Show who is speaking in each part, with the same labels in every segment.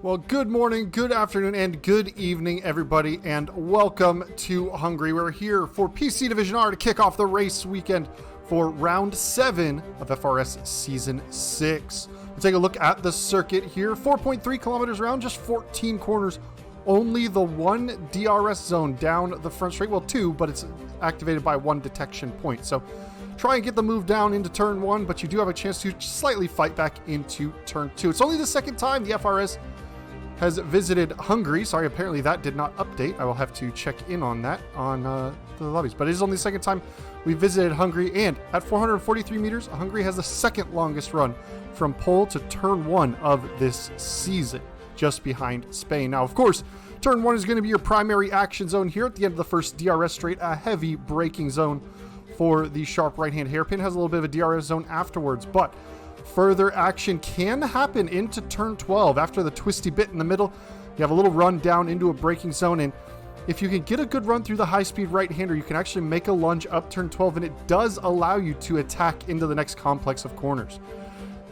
Speaker 1: Well, good morning, good afternoon, and good evening, everybody, and welcome to Hungary. We're here for PC Division R to kick off the race weekend for round 7 of FRS Season 6. We'll take a look at the circuit here. 4.3 kilometers around, just 14 corners. Only the one DRS zone down the front straight. Well, 2, but it's activated by 1 detection point. So try and get the move down into turn 1, but you do have a chance to slightly fight back into turn 2. It's only the second time the FRS has visited Hungary. Sorry, apparently that did not update. I will have to check in on that on the lobbies. But it is only the second time we visited Hungary, and at 443 meters, Hungary has the second longest run from pole to turn 1 of this season, just behind Spain. Now, of course, turn 1 is going to be your primary action zone here at the end of the first DRS straight, a heavy braking zone for the sharp right-hand hairpin. Has a little bit of a DRS zone afterwards, but further action can happen into turn 12. After the twisty bit in the middle, you have a little run down into a braking zone, and if you can get a good run through the high-speed right-hander, you can actually make a lunge up turn 12, and it does allow you to attack into the next complex of corners.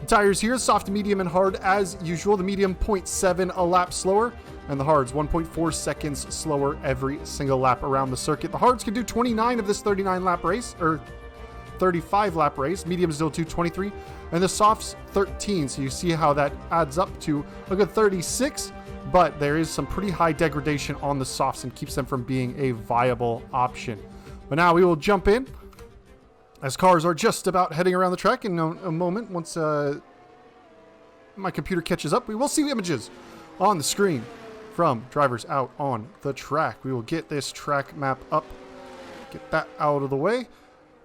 Speaker 1: The tires here, soft, medium, and hard as usual. The medium 0.7 a lap slower, and the hards 1.4 seconds slower every single lap around the circuit. The hards can do 29 of this 39 lap race, or 35 lap race. Mediums still 223, and the softs 13. So you see how that adds up to a good 36, but there is some pretty high degradation on the softs and keeps them from being a viable option. But now we will jump in as cars are just about heading around the track in a moment. Once my computer catches up, we will see images on the screen from drivers out on the track. We will get this track map up, get that out of the way,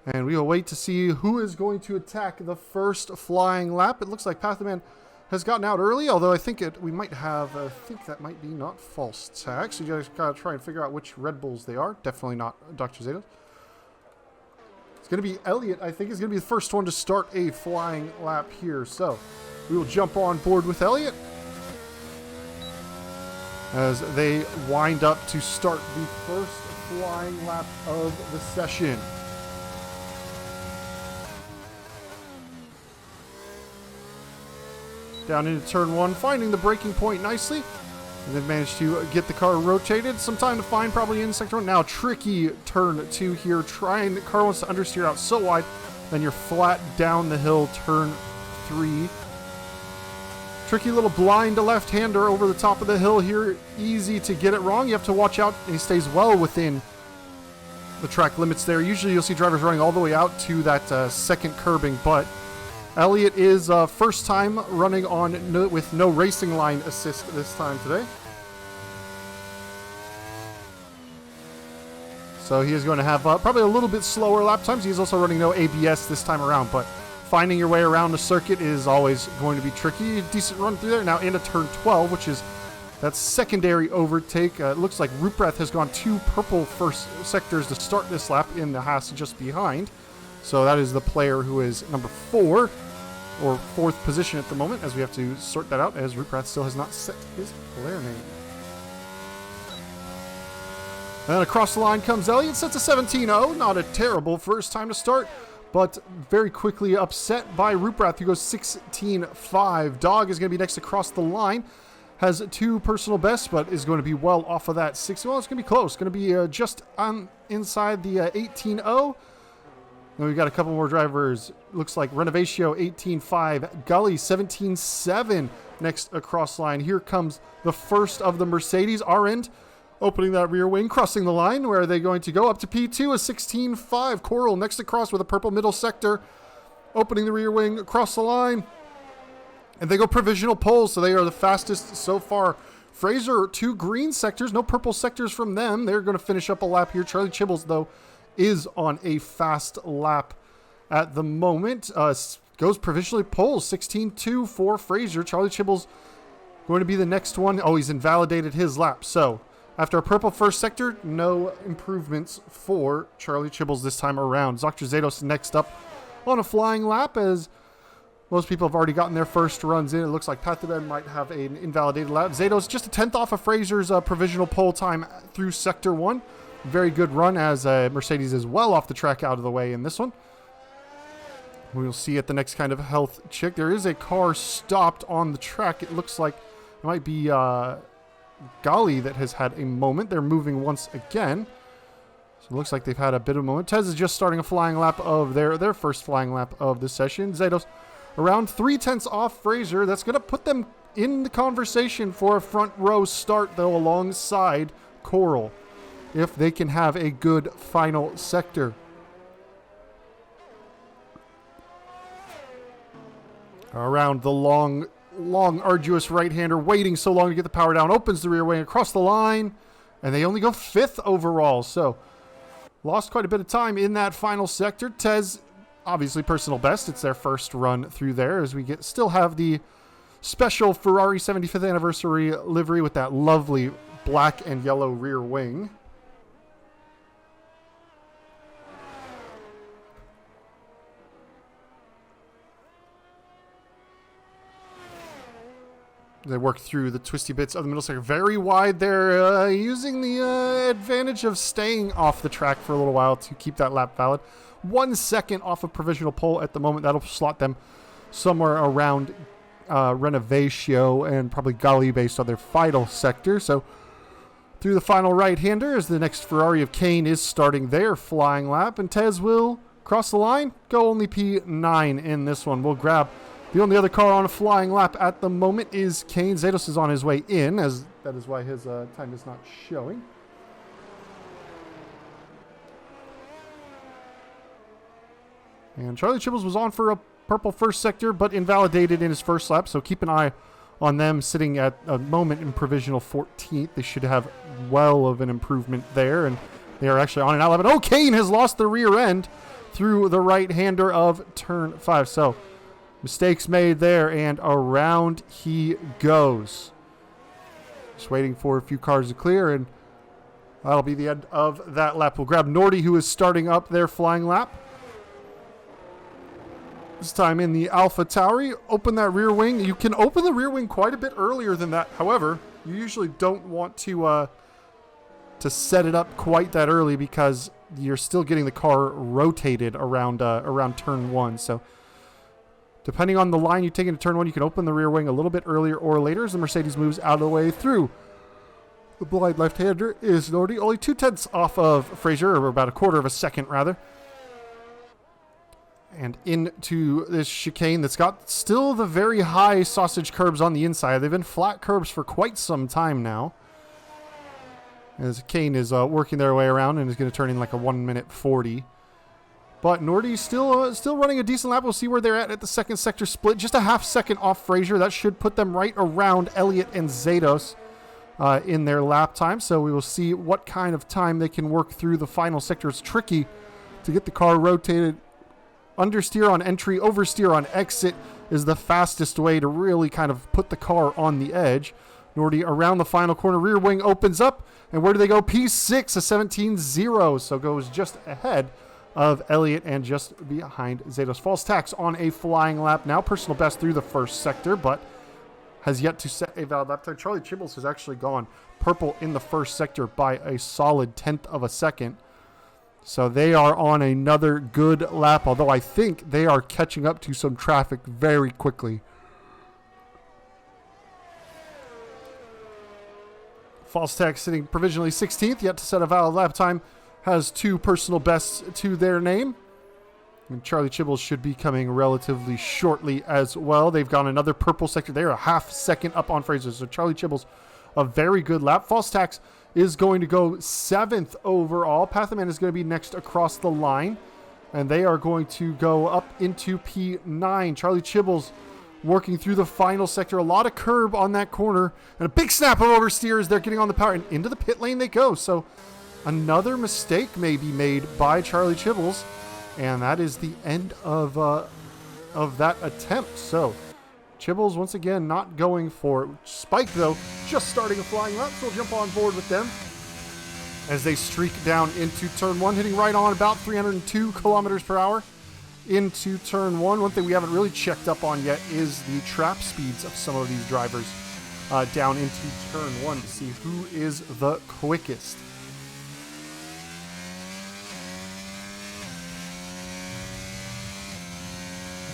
Speaker 1: and we will wait to see who is going to attack the first flying lap. It looks like Pathman has gotten out early, although I think we might have, I think that might be not false tag. So you guys gotta try and figure out which Red Bulls they are. Definitely not Dr. Zeta. It's gonna be Elliot, I think, is gonna be the first one to start a flying lap here. So we will jump on board with Elliot as they wind up to start the first flying lap of the session. Down into turn 1, finding the braking point nicely, and then managed to get the car rotated. Some time to find probably in sector 1. Now tricky turn 2 here. The car wants to understeer out so wide, then you're flat down the hill, turn 3. Tricky little blind left-hander over the top of the hill here. Easy to get it wrong. You have to watch out, and he stays well within the track limits there. Usually you'll see drivers running all the way out to that second curbing, but Elliot is first time running on with no racing line assist this time today. So he is going to have probably a little bit slower lap times. He's also running no ABS this time around, but finding your way around the circuit is always going to be tricky. Decent run through there. Now into turn 12, which is that secondary overtake. It looks like Ruprecht has gone 2 purple first sectors to start this lap in the Haas just behind. So that is the player who is number 4 or 4th position at the moment, as we have to sort that out, as Ruprecht still has not set his player name. And then across the line comes Elliot, sets a 17-0. Not a terrible first time to start, but very quickly upset by Ruprecht, who goes 16-5. Dog is going to be next across the line. Has 2 personal bests, but is going to be well off of that 60. Well, it's going to be close. Going to be just on inside the 18-0. Then we've got a couple more drivers. Looks like Renovatio 18-5, Gully 17-7 next across line. Here comes the first of the Mercedes. Our end opening that rear wing, crossing the line. Where are they going to go? Up to P2, a 16-5. Coral next across with a purple middle sector. Opening the rear wing, across the line. And they go provisional poles, so they are the fastest so far. Fraser, 2 green sectors, no purple sectors from them. They're going to finish up a lap here. Charlie Chibbles, though, is on a fast lap at the moment. Goes provisionally poles, 16-2 for Fraser. Charlie Chibbles going to be the next one. Oh, he's invalidated his lap. So after a purple first sector, no improvements for Charlie Chibbles this time around. Dr. Zados next up on a flying lap, as most people have already gotten their first runs in. It looks like Pathaben might have an invalidated lap. Zados just a 10th off of Fraser's provisional pole time through sector 1. Very good run, as Mercedes is well off the track out of the way in this one. We'll see at the next kind of health check. There is a car stopped on the track. It looks like It might be Gali that has had a moment. They're moving once again. So it looks like they've had a bit of a moment. Tez is just starting a flying lap of their first flying lap of the session. Zedos around 3/10 off Fraser. That's going to put them in the conversation for a front row start, though, alongside Coral, if they can have a good final sector. Around the long, arduous right-hander, waiting so long to get the power down, opens the rear wing across the line, and they only go 5th overall, so lost quite a bit of time in that final sector. Tez, obviously personal best. It's their first run through there, as we still have the special Ferrari 75th anniversary livery with that lovely black and yellow rear wing. They work through the twisty bits of the middle sector. Very wide there, using the advantage of staying off the track for a little while to keep that lap valid. 1 second off of provisional pole at the moment. That'll slot them somewhere around Renovatio and probably Gali based on their final sector. So through the final right-hander as the next Ferrari of Kane is starting their flying lap. And Tez will cross the line, go only P9 in this one. We'll grab the only other car on a flying lap at the moment is Kane. Zedos is on his way in, as that is why his time is not showing. And Charlie Chibbles was on for a purple first sector, but invalidated in his first lap, so keep an eye on them sitting at a moment in provisional 14th. They should have well of an improvement there, and they are actually on an outlap. Oh, Kane has lost the rear end through the right-hander of turn 5, so mistakes made there, and around he goes. Just waiting for a few cars to clear, and that'll be the end of that lap. We'll grab Nordy, who is starting up their flying lap. This time in the Alpha Tauri. Open that rear wing. You can open the rear wing quite a bit earlier than that. However, you usually don't want to set it up quite that early because you're still getting the car rotated around turn 1. So depending on the line you take into turn 1, you can open the rear wing a little bit earlier or later as the Mercedes moves out of the way through. The blind left-hander is Nordy, only 2/10 off of Fraser, or about a quarter of a second rather. And into this chicane that's got still the very high sausage curbs on the inside. They've been flat curbs for quite some time now. As Kane is working their way around and is going to turn in like a 1:40. But Nordy's still running a decent lap. We'll see where they're at the second sector split. Just a half second off Fraser. That should put them right around Elliott and Zedos in their lap time. So we will see what kind of time they can work through the final sector. It's tricky to get the car rotated. Understeer on entry, oversteer on exit is the fastest way to really kind of put the car on the edge. Nordy around the final corner. Rear wing opens up. And where do they go? P6, a 17.0. So goes just ahead of Elliott and just behind Zedos. False tax on a flying lap. Now personal best through the first sector, but has yet to set a valid lap time. Charlie Chibbles has actually gone purple in the first sector by a solid 1/10 of a second. So they are on another good lap, although I think they are catching up to some traffic very quickly. False tax sitting provisionally 16th, yet to set a valid lap time. Has 2 personal bests to their name. And Charlie Chibbles should be coming relatively shortly as well. They've got another purple sector. They're a half second up on Fraser. So Charlie Chibbles, a very good lap. False tax is going to go 7th overall. Pathaman is going to be next across the line. And they are going to go up into P9. Charlie Chibbles working through the final sector. A lot of curb on that corner. And a big snap of oversteer as they're getting on the power. And into the pit lane they go. So another mistake may be made by Charlie Chibbles, and that is the end of that attempt. So Chibbles once again not going for it. Spike though, just starting a flying lap, so we'll jump on board with them as they streak down into turn 1, hitting right on about 302 kilometers per hour into turn 1. One thing we haven't really checked up on yet is the trap speeds of some of these drivers down into turn 1 to see who is the quickest.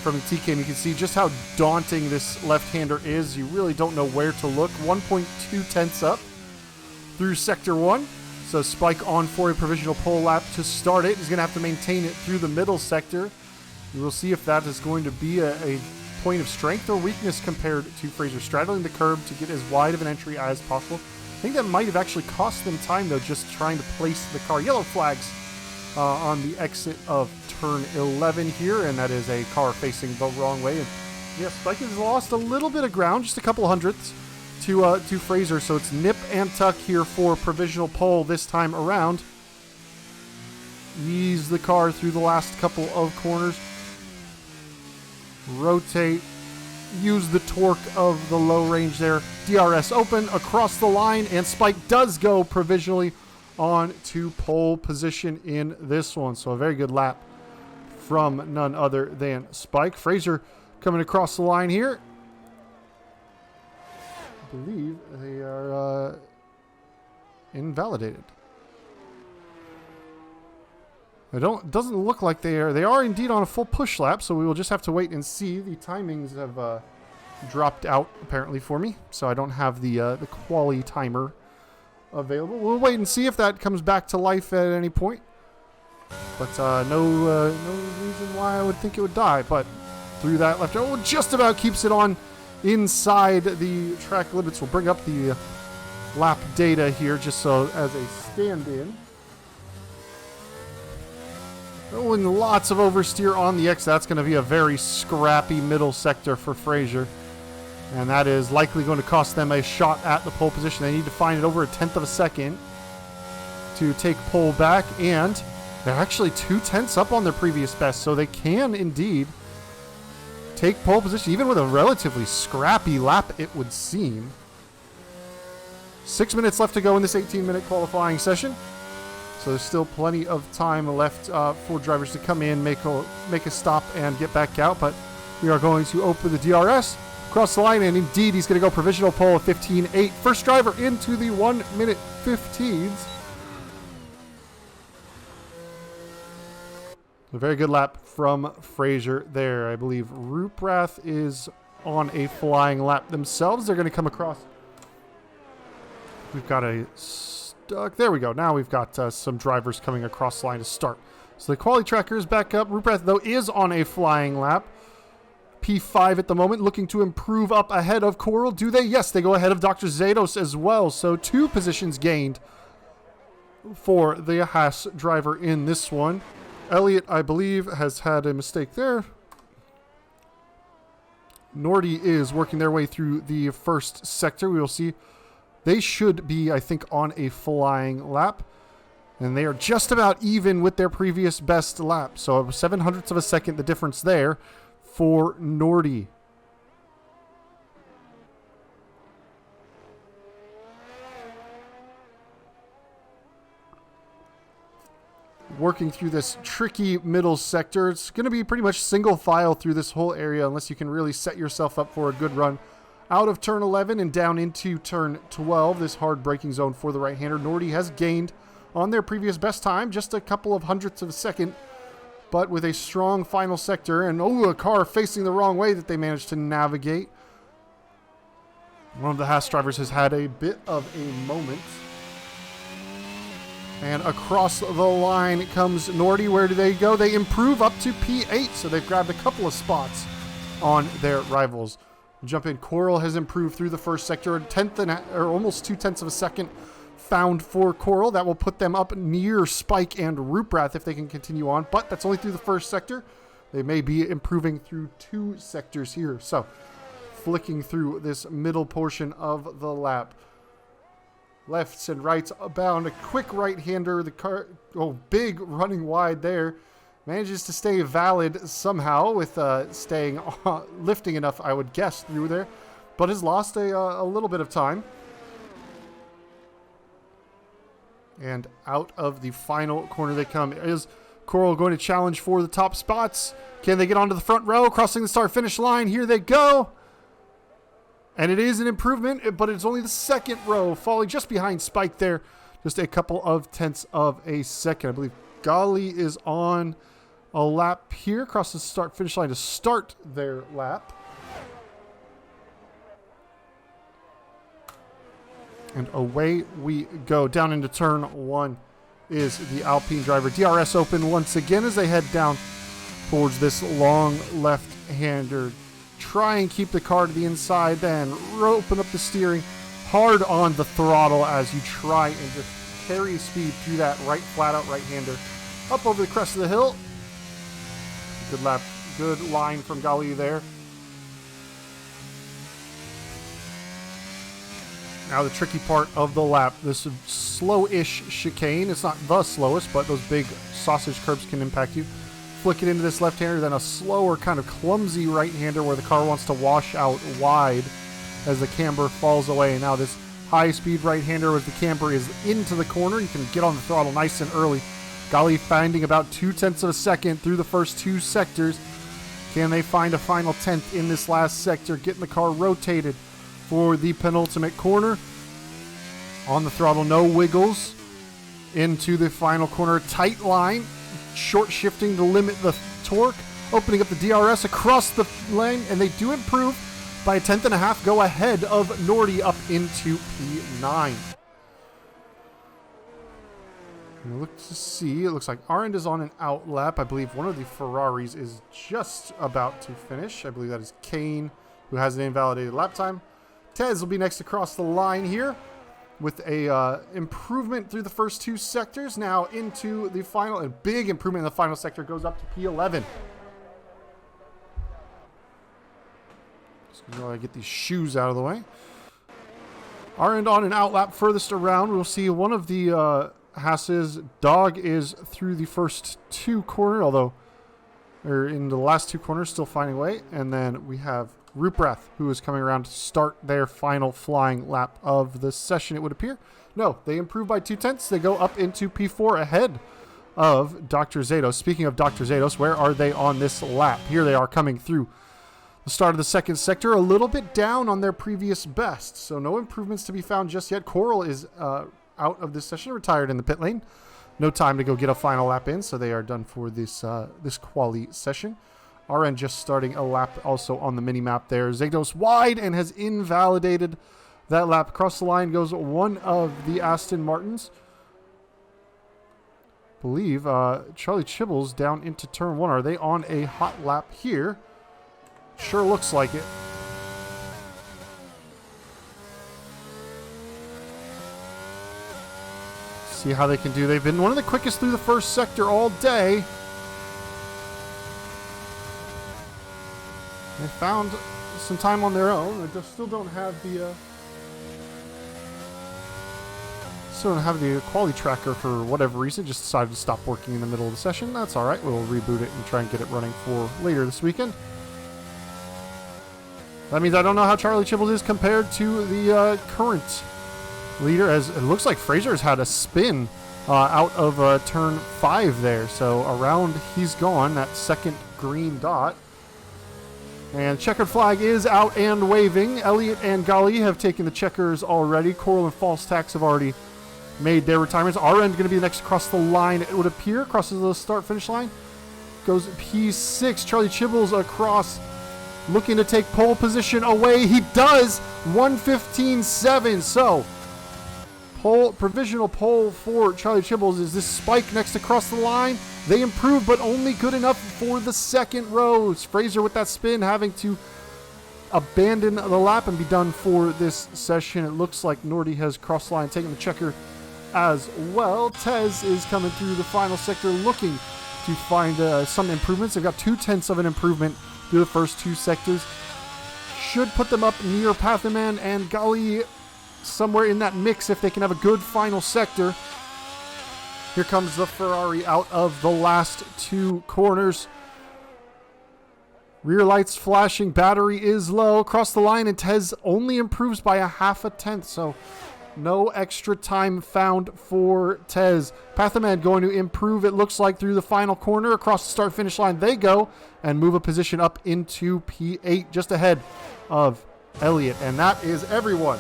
Speaker 1: from the TK, you can see just how daunting this left-hander is. You really don't know where to look. 1.2 tenths up through Sector 1. So Spike on for a provisional pole lap to start it. He's going to have to maintain it through the middle sector. We will see if that is going to be a point of strength or weakness compared to Fraser straddling the curb to get as wide of an entry as possible. I think that might have actually cost them time, though, just trying to place the car. Yellow flags on the exit of turn 11 here, and that is a car facing the wrong way. And yeah, Spike has lost a little bit of ground, just a couple hundredths to Fraser, so it's nip and tuck here for provisional pole this time around. Ease the car through the last couple of corners. Rotate. Use the torque of the low range there. DRS open across the line, and Spike does go provisionally on to pole position in this one. So a very good lap from none other than Spike. Fraser coming across the line here. I believe they are invalidated. It doesn't look like they are. They are indeed on a full push lap, so we will just have to wait and see. The timings have dropped out apparently for me, so I don't have the quali timer available. We'll wait and see if that comes back to life at any point. But no reason why I would think it would die. But through that left, oh, just about keeps it on inside the track limits. We'll bring up the lap data here just so as a stand-in. Oh, and lots of oversteer on the X. That's going to be a very scrappy middle sector for Fraser. And that is likely going to cost them a shot at the pole position. They need to find it over a tenth of a second to take pole back. And they're actually 2/10 up on their previous best. So they can indeed take pole position, even with a relatively scrappy lap, it would seem. 6 minutes left to go in this 18-minute qualifying session. So there's still plenty of time left for drivers to come in, make a stop, and get back out. But we are going to open the DRS, cross the line, and indeed he's going to go provisional pole of 15.8. First driver into the 1 minute 15s. A very good lap from Fraser there. I believe Ruprath is on a flying lap themselves. They're going to come across. We've got a there we go. Now we've got some drivers coming across the line to start. So the quality tracker is back up. Ruprath, though, is on a flying lap. P5 at the moment, looking to improve up ahead of Coral. Do they? Yes, they go ahead of Dr. Zados as well. So 2 positions gained for the Haas driver in this one. Elliott, I believe, has had a mistake there. Nordy is working their way through the first sector. We will see. They should be, I think, on a flying lap. And they are just about even with their previous best lap. So 7/100ths of a second, the difference there for Nordy. Working through this tricky middle sector. It's going to be pretty much single file through this whole area unless you can really set yourself up for a good run. Out of turn 11 and down into turn 12, this hard braking zone for the right-hander. Nordy has gained on their previous best time, just a couple of hundredths of a second, but with a strong final sector. And a car facing the wrong way that they managed to navigate. One of the Haas drivers has had a bit of a moment. And across the line comes Nordy. Where do they go? They improve up to P8, so they've grabbed a couple of spots on their rivals. Jump in. Coral has improved through the first sector. Almost 2/10 of a second found for Coral. That will put them up near Spike and Ruprath if they can continue on. But that's only through the first sector. They may be improving through 2 sectors here. So flicking through this middle portion of the lap. Lefts and rights abound. A quick right-hander. The car, big running wide there. Manages to stay valid somehow with staying lifting enough, I would guess, through there. But has lost a little bit of time. And out of the final corner they come. Is Coral going to challenge for the top spots? Can they get onto the front row? Crossing the start-finish line. Here they go. And it is an improvement, but it's only the second row, falling just behind Spike there. Just a couple of tenths of a second. I believe Gali is on a lap here across the start finish line to start their lap. And away we go. Down into turn 1 is the Alpine driver. DRS open once again as they head down towards this long left-hander. Try and keep the car to the inside, then open up the steering, hard on the throttle as you try and just carry speed through that right flat-out right-hander. Up over the crest of the hill. Good lap, good line from Gali there. Now the tricky part of the lap, this slow-ish chicane. It's not the slowest, but those big sausage curbs can impact you. Flick it into this left-hander, then a slower, kind of clumsy right-hander where the car wants to wash out wide as the camber falls away. Now this high-speed right-hander as the camber is into the corner. You can get on the throttle nice and early. Gali finding about 0.2 of a second through the first 2 sectors. Can they find a final 10th in this last sector? Getting the car rotated for the penultimate corner. On the throttle, no wiggles. Into the final corner, tight line. Short shifting to limit the torque. Opening up the DRS across the lane, and they do improve by 1/10.5. Go ahead of Nordy up into P9. And look to see, it looks like Arend is on an out lap. I believe one of the Ferraris is just about to finish. I believe that is Kane, who has an invalidated lap time. Tez will be next across the line here with a improvement through the first 2 sectors. Now into the final, a big improvement in the final sector, goes up to P11. Just gonna get these shoes out of the way. Arend on an out lap furthest around. We'll see one of the Haas's. Dog is through the first 2 corners, although or in the last 2 corners, still finding a way. And then we have Ruprath, who is coming around to start their final flying lap of the session, it would appear. No, they improve by 0.2. They go up into P4 ahead of Dr. Zados. Speaking of Dr. Zados, where are they on this lap? Here they are coming through the start of the second sector, a little bit down on their previous best. So no improvements to be found just yet. Coral is out of this session, retired in the pit lane. No time to go get a final lap in, so they are done for this this quali session. RN just starting a lap also on the mini-map there. Zados wide and has invalidated that lap. Across the line goes one of the Aston Martins. Believe Charlie Chibbles down into turn 1. Are they on a hot lap here? Sure looks like it. See how they can do. They've been one of the quickest through the first sector all day. They found some time on their own. They still don't have the quality tracker for whatever reason. Just decided to stop working in the middle of the session. That's all right. We'll reboot it and try and get it running for later this weekend. That means I don't know how Charlie Chibbles is compared to the current leader, as it looks like Fraser's had a spin out of turn 5 there. So around he's gone, that second green dot. And checkered flag is out and waving. Elliott and Gali have taken the checkers already. Coral and False Tax have already made their retirements. Arend going to be next across the line, it would appear. Crosses the start-finish line. Goes P6. Charlie Chibbles across, looking to take pole position away. He does. 1:15.7. So, provisional pole for Charlie Chibbles is this spike next across the line. They improve, but only good enough for the second row. Fraser with that spin having to abandon the lap and be done for this session. It looks like Nordy has crossed the line, taking the checker as well. Tez is coming through the final sector looking to find some improvements. They've got 0.2 of an improvement through the first 2 sectors. Should put them up near Pathaman and Gali somewhere in that mix if they can have a good final sector. Here comes the Ferrari out of the last 2 corners. Rear lights flashing, battery is low. Across the line, and Tez only improves by 0.5, so no extra time found for Tez. Pathaman going to improve, it looks like, through the final corner. Across the start-finish line they go and move a position up into P8, just ahead of Elliott. And that is everyone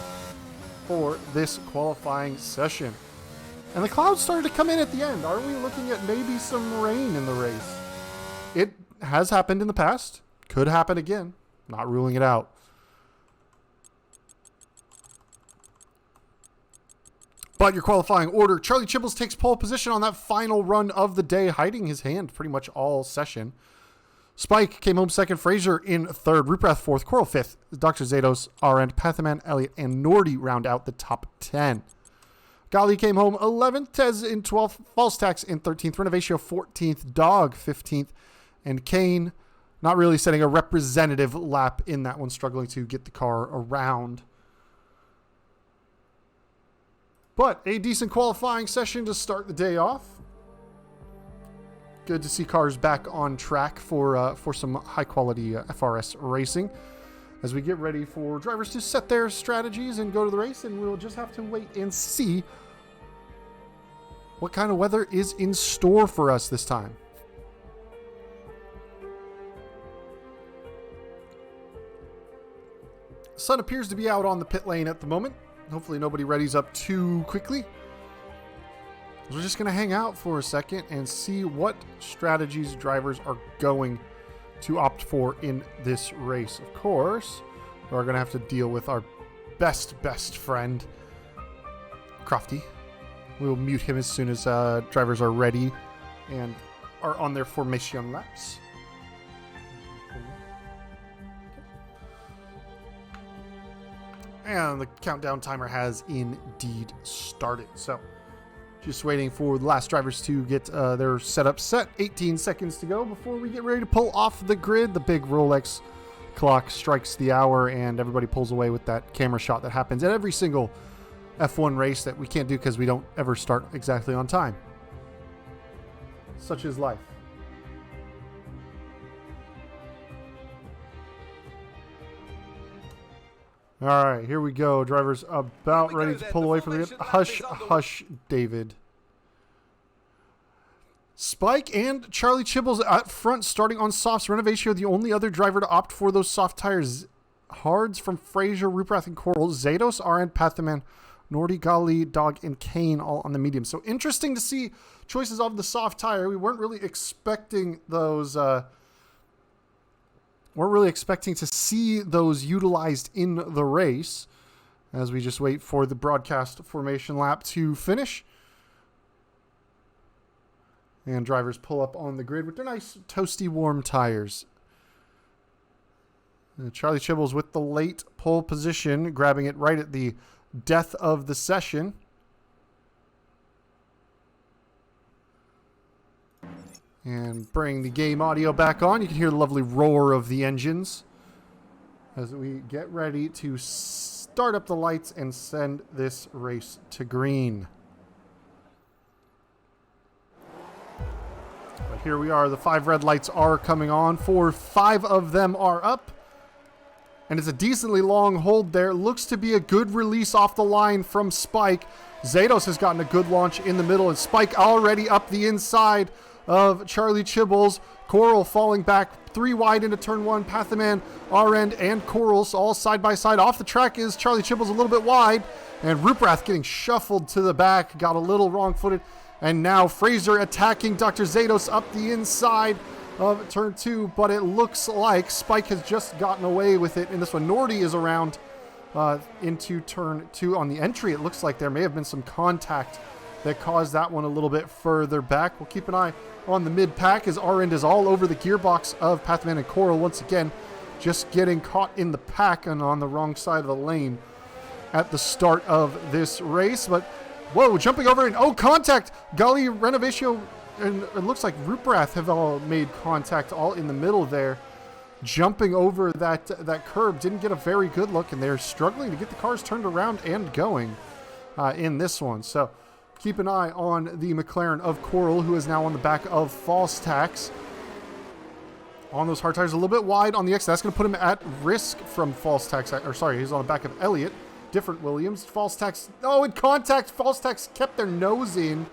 Speaker 1: for this qualifying session. And the clouds started to come in at the end. Are we looking at maybe some rain in the race? It has happened in the past. Could happen again. Not ruling it out. But your qualifying order, Charlie Chibbles takes pole position on that final run of the day, hiding his hand pretty much all session. Spike came home second, Fraser in third, Ruprath fourth, Coral fifth, Dr. Zados, Arend, Pathaman, Elliott, and Nordy round out the top 10. Gali came home 11th, Tez in 12th, False Tax in 13th, Renovatio 14th, Dog 15th, and Kane not really setting a representative lap in that one, struggling to get the car around. But a decent qualifying session to start the day off. Good to see cars back on track for some high-quality FRS racing as we get ready for drivers to set their strategies and go to the race, and we'll just have to wait and see what kind of weather is in store for us this time. The sun appears to be out on the pit lane at the moment. Hopefully nobody readies up too quickly. We're just going to hang out for a second and see what strategies drivers are going to opt for in this race. Of course, we're going to have to deal with our best friend, Crofty. We will mute him as soon as drivers are ready and are on their formation laps. And the countdown timer has indeed started. So, just waiting for the last drivers to get their setup set. 18 seconds to go before we get ready to pull off the grid. The big Rolex clock strikes the hour and everybody pulls away with that camera shot that happens at every single F1 race that we can't do because we don't ever start exactly on time. Such is life. All right, here we go. Drivers about ready to pull away from the grid. Hush, David. Spike and Charlie Chibbles at front, starting on softs. Renovatio, the only other driver to opt for those soft tires. Hards from Fraser, Ruprath, and Coral. Zados, Arend, Pathaman, Nordy, Gali, Dog, and Kane all on the medium. So interesting to see choices of the soft tire. We weren't really expecting those... weren't really expecting to see those utilized in the race as we just wait for the broadcast formation lap to finish. And drivers pull up on the grid with their nice toasty warm tires. Charlie Chibbles with the late pole position, grabbing it right at the death of the session. And bring the game audio back on. You can hear the lovely roar of the engines as we get ready to start up the lights and send this race to green. But here we are. The 5 red lights are coming on. 5 of them are up. And it's a decently long hold there. Looks to be a good release off the line from Spike. Zados has gotten a good launch in the middle, and Spike already up the inside of Charlie Chibbles. Coral falling back 3 wide into turn 1. Pathaman, Arend, and Corals all side by side. Off the track is Charlie Chibbles a little bit wide, and Ruprath getting shuffled to the back, got a little wrong-footed. And now Fraser attacking Dr. Zados up the inside of turn 2, but it looks like Spike has just gotten away with it in this one. Nordy is around into turn 2 on the entry. It looks like there may have been some contact that caused that one a little bit further back. We'll keep an eye on the mid-pack as Arend is all over the gearbox of Pathaman and Coral once again, just getting caught in the pack and on the wrong side of the lane at the start of this race. But, whoa, jumping over and, contact! Gali, Renovatio, and it looks like Ruprath have all made contact all in the middle there. Jumping over that curb, didn't get a very good look, and they're struggling to get the cars turned around and going in this one. So, keep an eye on the McLaren of Coral, who is now on the back of False Tax. On those hard tires, a little bit wide on the exit. That's going to put him at risk from False Tax. Or sorry, he's on the back of Elliott. Different Williams. False Tax. Oh, in contact. False Tax kept their nose in.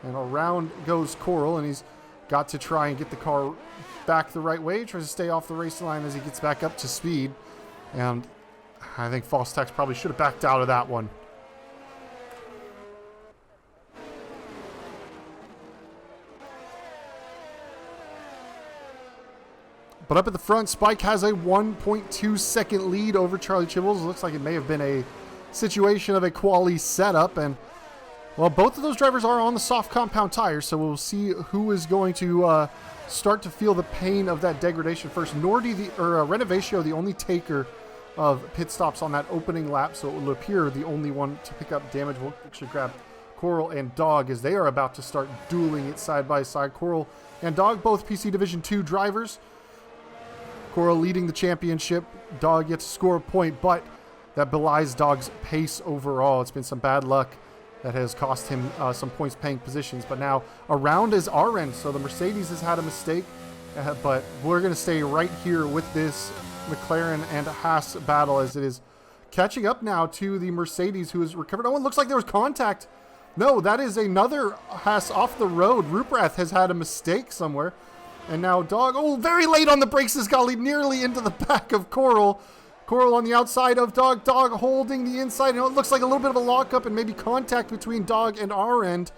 Speaker 1: And around goes Coral, and he's got to try and get the car back the right way. He tries to stay off the race line as he gets back up to speed. And I think False Tax probably should have backed out of that one. But up at the front, Spike has a 1.2 second lead over Charlie Chibbles. It looks like it may have been a situation of a quali setup. And, well, both of those drivers are on the soft compound tires, so we'll see who is going to start to feel the pain of that degradation first. Renovatio, the only taker of pit stops on that opening lap, so it will appear the only one to pick up damage. We'll actually grab Coral and Dog as they are about to start dueling it side by side. Coral and Dog, both PC Division 2 drivers. Coral leading the championship. Dog gets to score a point, but that belies Dog's pace overall. It's been some bad luck that has cost him some points paying positions. But now around is our end, so the Mercedes has had a mistake, but we're going to stay right here with this McLaren and Haas battle as it is catching up now to the Mercedes, who has recovered. Oh, it looks like there was contact. No, that is another Haas off the road. Ruprath has had a mistake somewhere. And now Dog, very late on the brakes, has got nearly into the back of Coral. Coral on the outside of Dog. Dog holding the inside. And it looks like a little bit of a lockup and maybe contact between Dog and our end.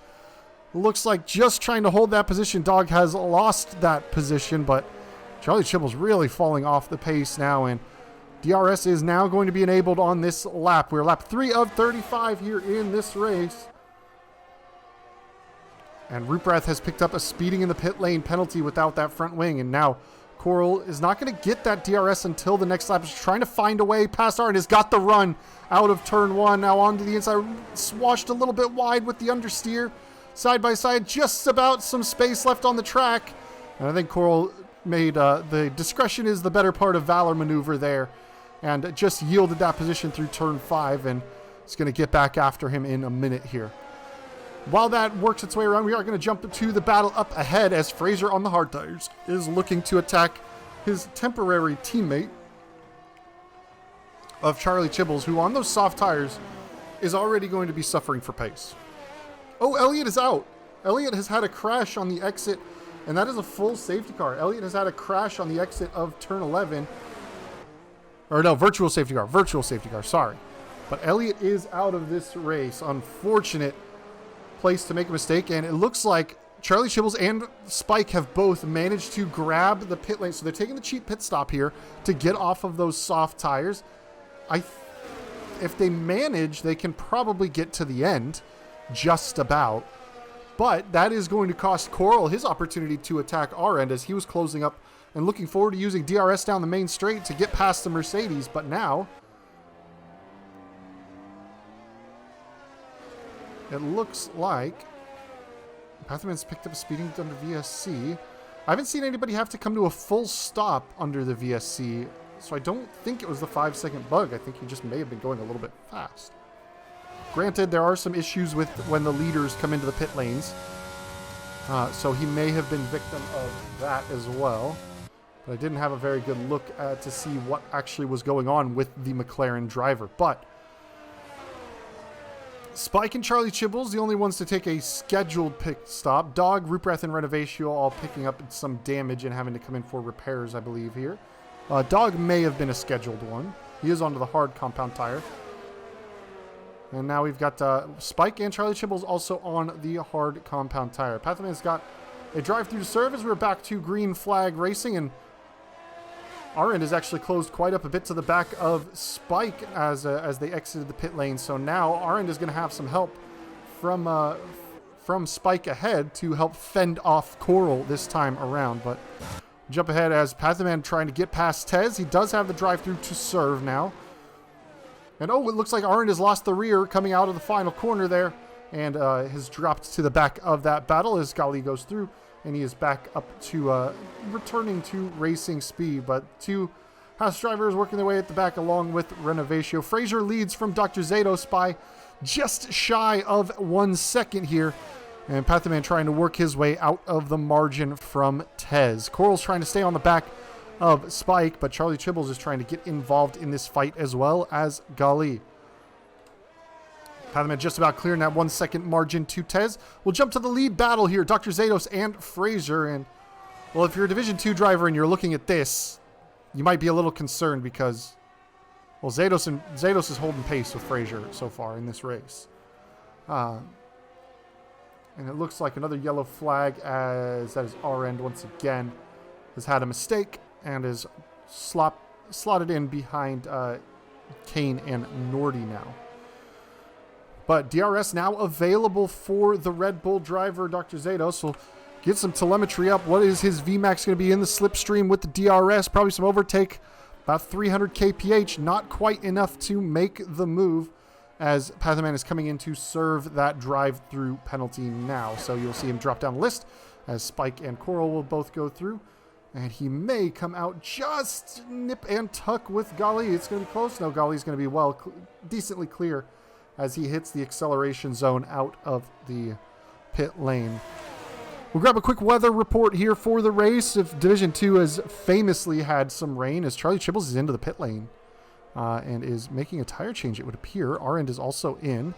Speaker 1: Looks like just trying to hold that position. Dog has lost that position, but Charlie Chibbles really falling off the pace now. And DRS is now going to be enabled on this lap. We're lap 3 of 35 here in this race. And Ruprath has picked up a speeding in the pit lane penalty without that front wing. And now Coral is not going to get that DRS until the next lap. He's trying to find a way past Art. Has got the run out of turn 1. Now onto the inside. Swashed a little bit wide with the understeer. Side by side. Just about some space left on the track. And I think Coral made the discretion is the better part of valor maneuver there. And just yielded that position through turn 5. And it's going to get back after him in a minute here. While that works its way around, we are going to jump to the battle up ahead as Fraser on the hard tires is looking to attack his temporary teammate of Charlie Chibbles, who on those soft tires is already going to be suffering for pace. Oh, Elliott is out. Elliott has had a crash on the exit, and that is a full safety car. Elliott has had a crash on the exit of turn 11. Or no, virtual safety car, sorry. But Elliott is out of this race. Unfortunate place to make a mistake, and it looks like Charlie Chibbles and Spike have both managed to grab the pit lane, so they're taking the cheap pit stop here to get off of those soft tires. If they manage, they can probably get to the end, just about, but that is going to cost Coral his opportunity to attack our end as he was closing up and looking forward to using DRS down the main straight to get past the Mercedes, but now it looks like Pathman's picked up a speeding under VSC. I haven't seen anybody have to come to a full stop under the VSC, so I don't think it was the 5-second bug. I think he just may have been going a little bit fast. Granted, there are some issues with when the leaders come into the pit lanes, so he may have been victim of that as well. But I didn't have a very good look to see what actually was going on with the McLaren driver. But Spike and Charlie Chibbles, the only ones to take a scheduled pit stop. Dog, Ruprath, and Renovatio all picking up some damage and having to come in for repairs, I believe, here. Dog may have been a scheduled one. He is onto the hard compound tire. And now we've got Spike and Charlie Chibbles also on the hard compound tire. Pathman's got a drive-through to serve as we're back to green flag racing, and our end is actually closed quite up a bit to the back of Spike as they exited the pit lane. So now our end is going to have some help from Spike ahead to help fend off Coral this time around. But jump ahead as Pathman trying to get past Tez. He does have the drive-through to serve now. And it looks like our end has lost the rear coming out of the final corner there and has dropped to the back of that battle as Gali goes through. And he is back up to returning to racing speed. But two Haas drivers working their way at the back along with Renovatio. Fraser leads from Dr. Zados by just shy of 1 second here. And Pathman trying to work his way out of the margin from Tez. Coral's trying to stay on the back of Spike, but Charlie Chibbles is trying to get involved in this fight as well as Gali. Pathman just about clearing that 1 second margin to Tez. We'll jump to the lead battle here. Dr. Zados and Fraser. And, well, if you're a Division 2 driver and you're looking at this, you might be a little concerned because, well, Zados is holding pace with Fraser so far in this race. And it looks like another yellow flag as that is our end once again has had a mistake. and is slotted in behind Kane and Nordy now. But DRS now available for the Red Bull driver, Dr. Zados. We'll get some telemetry up. What is his VMAX going to be in the slipstream with the DRS? Probably some overtake, about 300 kph. Not quite enough to make the move, as Pathaman is coming in to serve that drive-through penalty now. So you'll see him drop down the list as Spike and Coral will both go through. And he may come out just nip and tuck with Gali. It's going to be close. No, Gali's going to be decently clear as he hits the acceleration zone out of the pit lane. We'll grab a quick weather report here for the race. If Division 2 has famously had some rain, as Charlie Chibbles is into the pit lane and is making a tire change, it would appear. Our end is also in.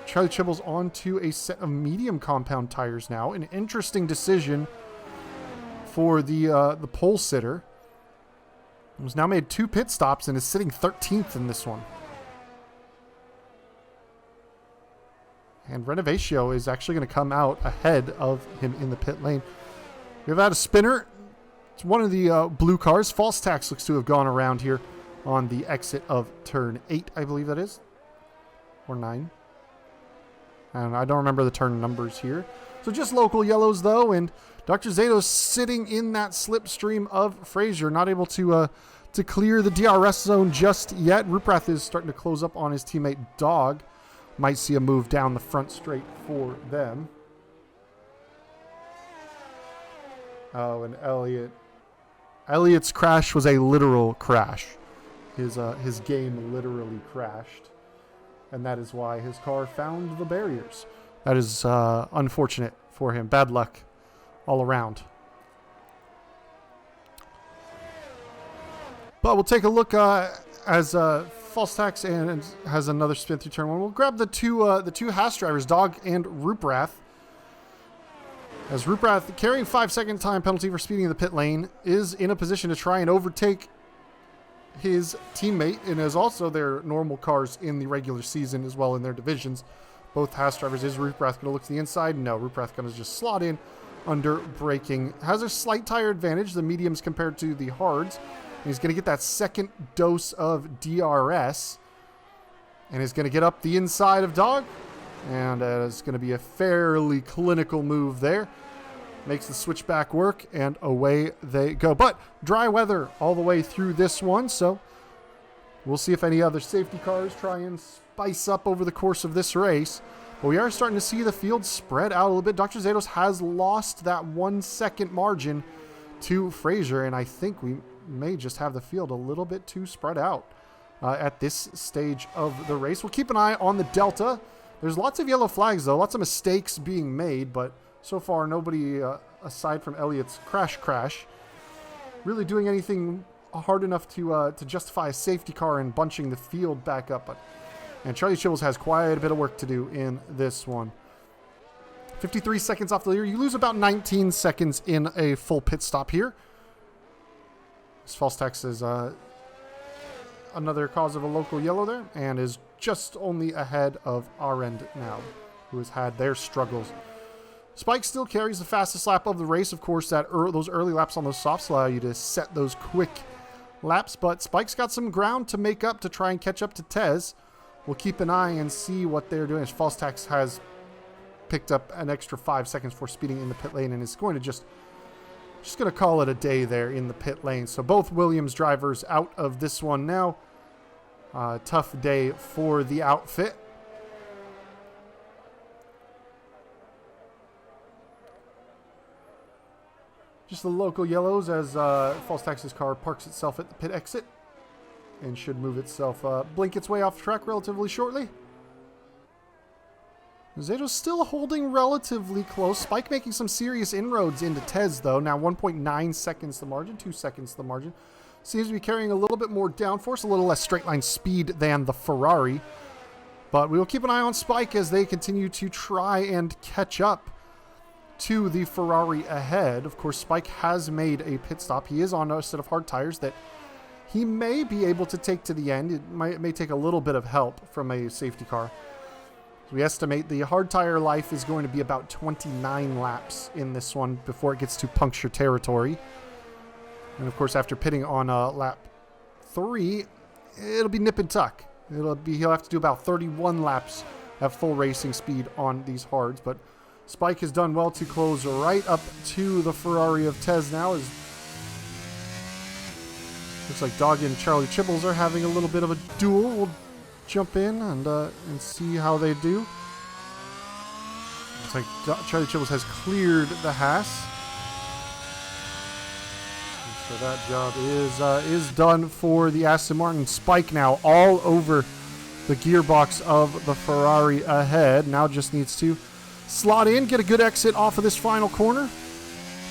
Speaker 1: Charlie Chibbles onto a set of medium compound tires now. An interesting decision for the pole sitter. He has now made 2 pit stops and is sitting 13th in this one. And Renovatio is actually going to come out ahead of him in the pit lane. We've had a spinner. It's one of the blue cars. False Tax looks to have gone around here on the exit of turn 8, I believe that is. Or 9. And I don't remember the turn numbers here. So just local yellows, though. And Dr. Zato sitting in that slipstream of Fraser. Not able to clear the DRS zone just yet. Ruprath is starting to close up on his teammate Dog. Might see a move down the front straight for them. Oh, and Elliot's crash was a literal crash. His game literally crashed. And that is why his car found the barriers. That is unfortunate for him. Bad luck all around. But we'll take a look as False Tax and has another spin through turn 1. We'll grab the two Haas drivers, Dog and Ruprath. As Ruprath, carrying 5-second time penalty for speeding in the pit lane, is in a position to try and overtake his teammate, and is also their normal cars in the regular season as well in their divisions. Both Haas drivers. Is Ruprath going to look to the inside? No, Ruprath going to just slot in under braking. Has a slight tire advantage, the mediums compared to the hards. He's going to get that second dose of DRS. And is going to get up the inside of Dog. And it's going to be a fairly clinical move there. Makes the switchback work, and away they go. But dry weather all the way through this one, so we'll see if any other safety cars try and spice up over the course of this race. But we are starting to see the field spread out a little bit. Dr. Zados has lost that 1 second margin to Fraser, and I think we may just have the field a little bit too spread out at this stage of the race. We'll keep an eye on the Delta. There's lots of yellow flags, though. Lots of mistakes being made, but so far nobody, aside from Elliot's crash, really doing anything hard enough to justify a safety car and bunching the field back up. And Charlie Chibbles has quite a bit of work to do in this one. 53 seconds off the leader. You lose about 19 seconds in a full pit stop here. This False Tax is another cause of a local yellow there, and is just only ahead of our end now, who has had their struggles. Spike still carries the fastest lap of the race. Of course, those early laps on those softs allow you to set those quick laps, but Spike's got some ground to make up to try and catch up to Tez. We'll keep an eye and see what they're doing. As False Tax has picked up an extra 5 seconds for speeding in the pit lane and is going to just going to call it a day there in the pit lane. So both Williams drivers out of this one now. Tough day for the outfit. Just the local yellows as False Tax's car parks itself at the pit exit and should move itself, blink its way off track relatively shortly. Zato's still holding relatively close. Spike making some serious inroads into Tez, though. Now 1.9 seconds the margin, 2 seconds the margin. Seems to be carrying a little bit more downforce, a little less straight line speed than the Ferrari. But we will keep an eye on Spike as they continue to try and catch up to the Ferrari ahead. Of course, Spike has made a pit stop. He is on a set of hard tires that he may be able to take to the end. It may take a little bit of help from a safety car. We estimate the hard tire life is going to be about 29 laps in this one before it gets to puncture territory. And of course, after pitting on lap 3, it'll be nip and tuck. He'll have to do about 31 laps at full racing speed on these hards. But Spike has done well to close right up to the Ferrari of Tez now. Looks like Dog and Charlie Chibbles are having a little bit of a duel. We'll jump in and see how they do. Looks like Charlie Chibbles has cleared the Haas. So that job is done for the Aston Martin. Spike now all over the gearbox of the Ferrari ahead. Now just needs to slot in, get a good exit off of this final corner.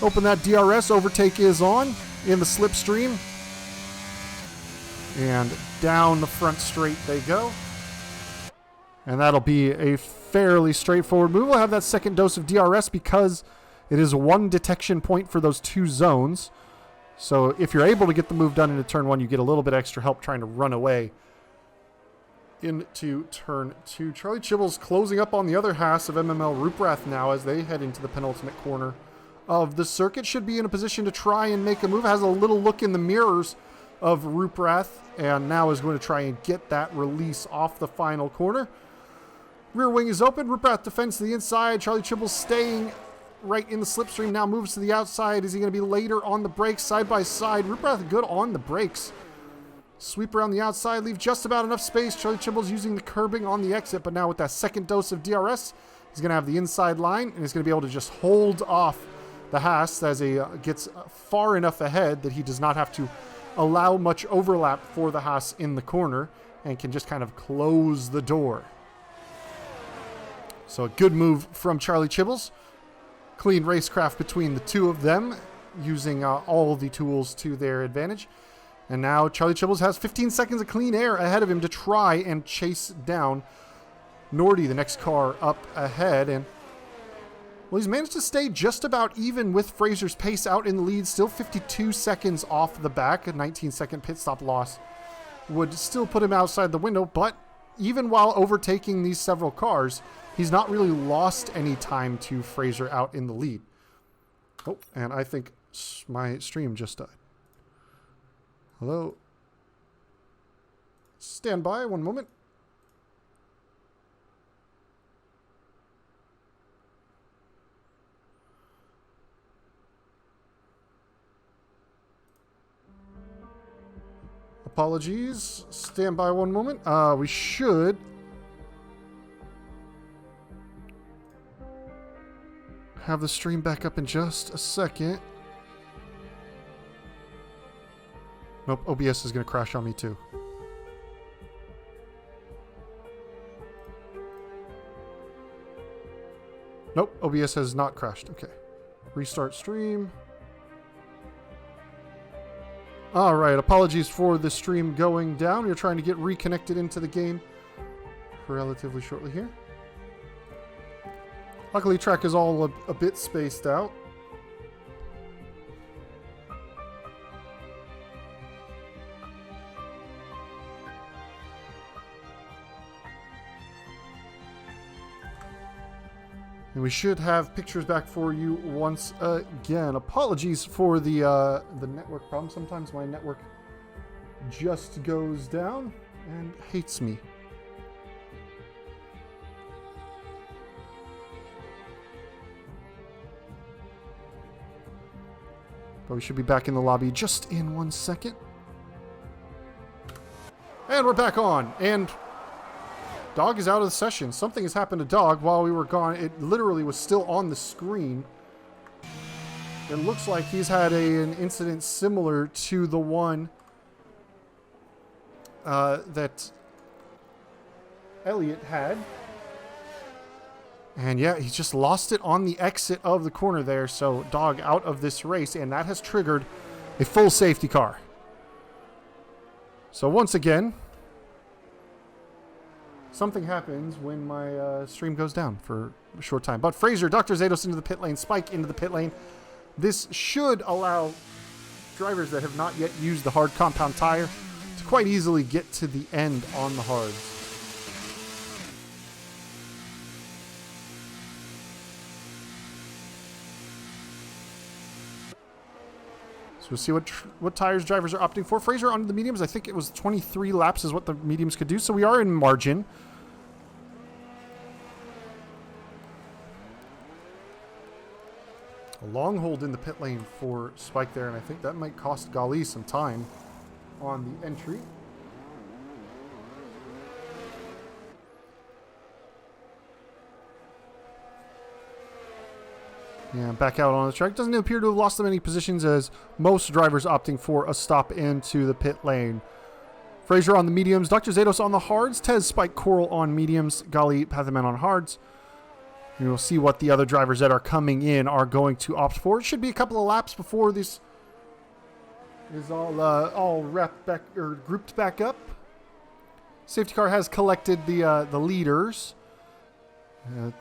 Speaker 1: Open that DRS. Overtake is on in the slipstream. And down the front straight they go. And that'll be a fairly straightforward move. We'll have that second dose of DRS because it is one detection point for those two zones. So if you're able to get the move done into turn 1, you get a little bit extra help trying to run away into turn 2. Charlie Chibbles closing up on the other Haas of MML Ruprath now as they head into the penultimate corner of the circuit. Should be in a position to try and make a move. Has a little look in the mirrors of Ruprath and now is going to try and get that release off the final corner. Rear wing is open. Ruprath defends to the inside. Charlie Chibbles staying right in the slipstream, now moves to the outside. Is he going to be later on the brakes? Side by side. Ruprath good on the brakes. Sweep around the outside, leave just about enough space. Charlie Chibbles using the curbing on the exit, but now with that second dose of DRS, he's going to have the inside line, and he's going to be able to just hold off the Haas as he gets far enough ahead that he does not have to allow much overlap for the Haas in the corner and can just kind of close the door. So a good move from Charlie Chibbles. Clean racecraft between the two of them, using all the tools to their advantage. And now Charlie Chibbles has 15 seconds of clean air ahead of him to try and chase down Nordy, the next car up ahead. And well, he's managed to stay just about even with Fraser's pace out in the lead. Still 52 seconds off the back. A 19-second pit stop loss would still put him outside the window. But even while overtaking these several cars, he's not really lost any time to Fraser out in the lead. Oh, and I think my stream just died. Hello? Stand by one moment. Apologies. Stand by one moment. We should have the stream back up in just a second. Nope, OBS is going to crash on me too. Nope, OBS has not crashed. Okay. Restart stream. All right, apologies for the stream going down. We're trying to get reconnected into the game relatively shortly here. Luckily, track is all a bit spaced out. And we should have pictures back for you once again. Apologies for the network problem. Sometimes my network just goes down and hates me. But we should be back in the lobby just in 1 second. And we're back on. And Dog is out of the session. Something has happened to Dog while we were gone. It literally was still on the screen. It looks like he's had an incident similar to the one that Elliot had. And yeah, he's just lost it on the exit of the corner there. So Dog out of this race, and that has triggered a full safety car. So once again, something happens when my stream goes down for a short time. But Fraser, Dr. Zados into the pit lane, Spike into the pit lane. This should allow drivers that have not yet used the hard compound tire to quite easily get to the end on the hards. So we'll see what tires drivers are opting for. Fraser onto the mediums. I think it was 23 laps is what the mediums could do. So we are in margin. A long hold in the pit lane for Spike there, and I think that might cost Gali some time on the entry. Yeah, back out on the track. Doesn't appear to have lost them any positions, as most drivers opting for a stop into the pit lane. Fraser on the mediums, Dr. Zados on the hards, Tez, Spike, Coral on mediums, Gali, Pathaman on hards. And we'll see what the other drivers that are coming in are going to opt for. It should be a couple of laps before this is all wrapped back or grouped back up. Safety car has collected the leaders.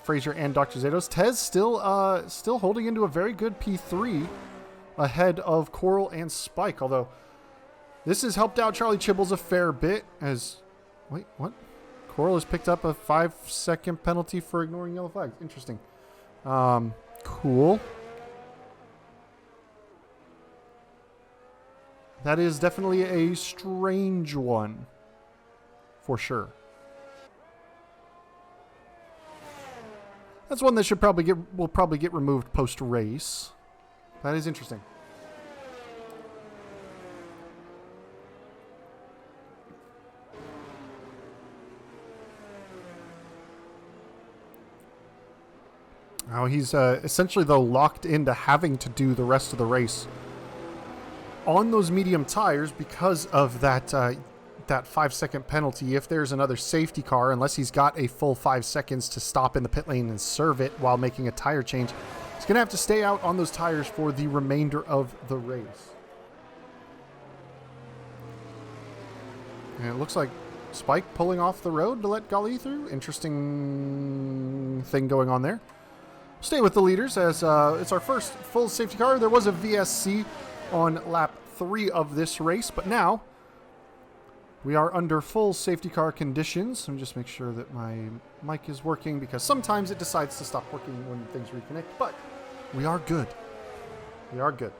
Speaker 1: Fraser and Dr. Zados. Tez still holding into a very good P3 ahead of Coral and Spike, although this has helped out Charlie Chibbles a fair bit as... Wait, what? Coral has picked up a 5-second penalty for ignoring yellow flags. Interesting. Cool. That is definitely a strange one, for sure. That's one that will probably get removed post-race. That is interesting. Now he's essentially, though, locked into having to do the rest of the race on those medium tires because of that 5-second penalty. If there's another safety car, unless he's got a full 5 seconds to stop in the pit lane and serve it while making a tire change, he's going to have to stay out on those tires for the remainder of the race. And it looks like Spike pulling off the road to let Gali through. Interesting thing going on there. Stay with the leaders as it's our first full safety car. There was a VSC on lap 3 of this race, but now we are under full safety car conditions. Let me just make sure that my mic is working, because sometimes it decides to stop working when things reconnect, but we are good. We are good.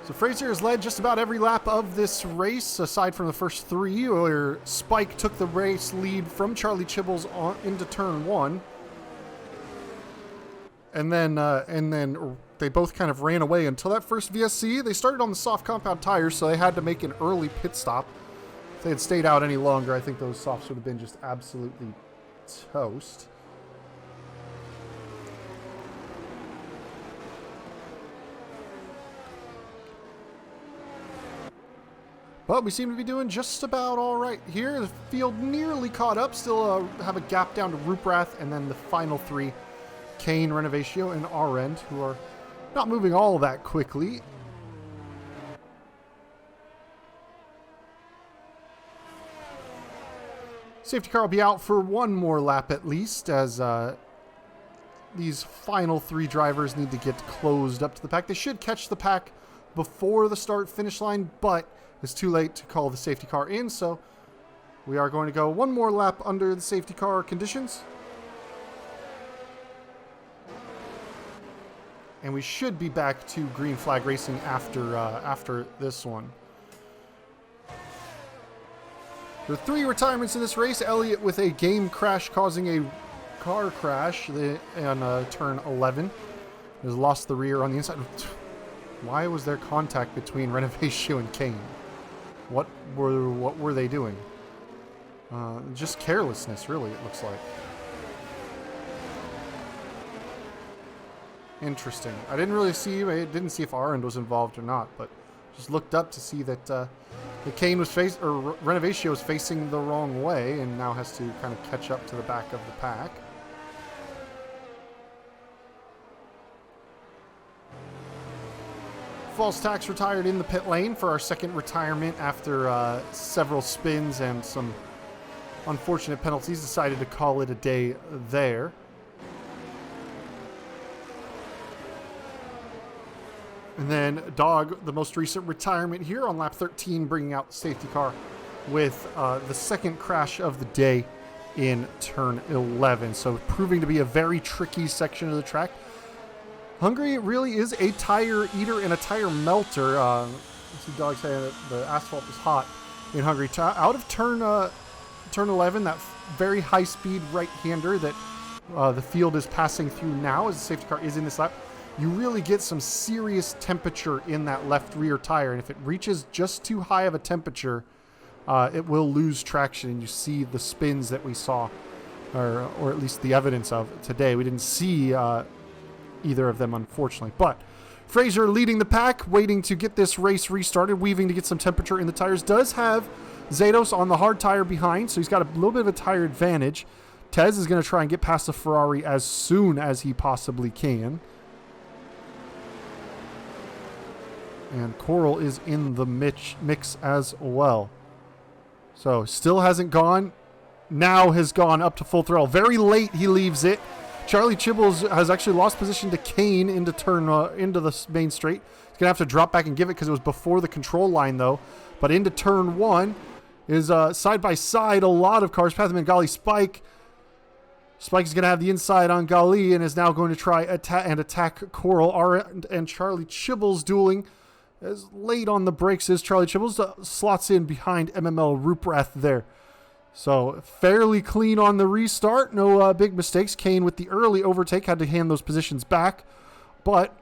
Speaker 1: So Fraser has led just about every lap of this race, aside from the first 3, where Spike took the race lead from Charlie Chibbles into turn 1. And then they both kind of ran away until that first VSC. They started on the soft compound tires, so they had to make an early pit stop. If they had stayed out any longer, I think those softs would have been just absolutely toast. But we seem to be doing just about all right here. The field nearly caught up. Still have a gap down to Ruprath, and then the final 3, Kane, Renovatio, and Arend, who are not moving all that quickly. Safety car will be out for one more lap at least, as these final 3 drivers need to get closed up to the pack. They should catch the pack before the start-finish line, but it's too late to call the safety car in, so we are going to go one more lap under the safety car conditions. And we should be back to green flag racing after this one. There are 3 retirements in this race. Elliott with a game crash causing a car crash on turn 11. Has lost the rear on the inside. Why was there contact between Renovatio and Kane? What were they doing? Just carelessness, really, it looks like. Interesting. I didn't see if Arend was involved or not, but just looked up to see that the Kane was Renovatio was facing the wrong way and now has to kind of catch up to the back of the pack. False Tax retired in the pit lane for our second retirement after several spins and some unfortunate penalties. Decided to call it a day there. And then Dog, the most recent retirement here on lap 13, bringing out the safety car with the second crash of the day in turn 11. So proving to be a very tricky section of the track. Hungary really is a tire eater and a tire melter. You see Dog saying that the asphalt is hot in Hungary. Out of turn 11, that very high-speed right-hander that the field is passing through now as the safety car is in this lap, you really get some serious temperature in that left rear tire. And if it reaches just too high of a temperature, it will lose traction. And you see the spins that we saw, or at least the evidence of today. We didn't see either of them, unfortunately. But Fraser leading the pack, waiting to get this race restarted, weaving to get some temperature in the tires. Does have Zados on the hard tire behind, so he's got a little bit of a tire advantage. Tez is going to try and get past the Ferrari as soon as he possibly can. And Coral is in the mix as well. So still hasn't gone. Now has gone up to full throttle. Very late he leaves it. Charlie Chibbles has actually lost position to Kane into the main straight. He's going to have to drop back and give it because it was before the control line though. But into turn 1 is side by side a lot of cars. Pathman, Gali, Spike. Spike is going to have the inside on Gali and is now going to try attack Coral. And Charlie Chibbles dueling. As late on the brakes is Charlie Chibbles, slots in behind MML Ruprath there. So fairly clean on the restart. No big mistakes. Kane with the early overtake had to hand those positions back. But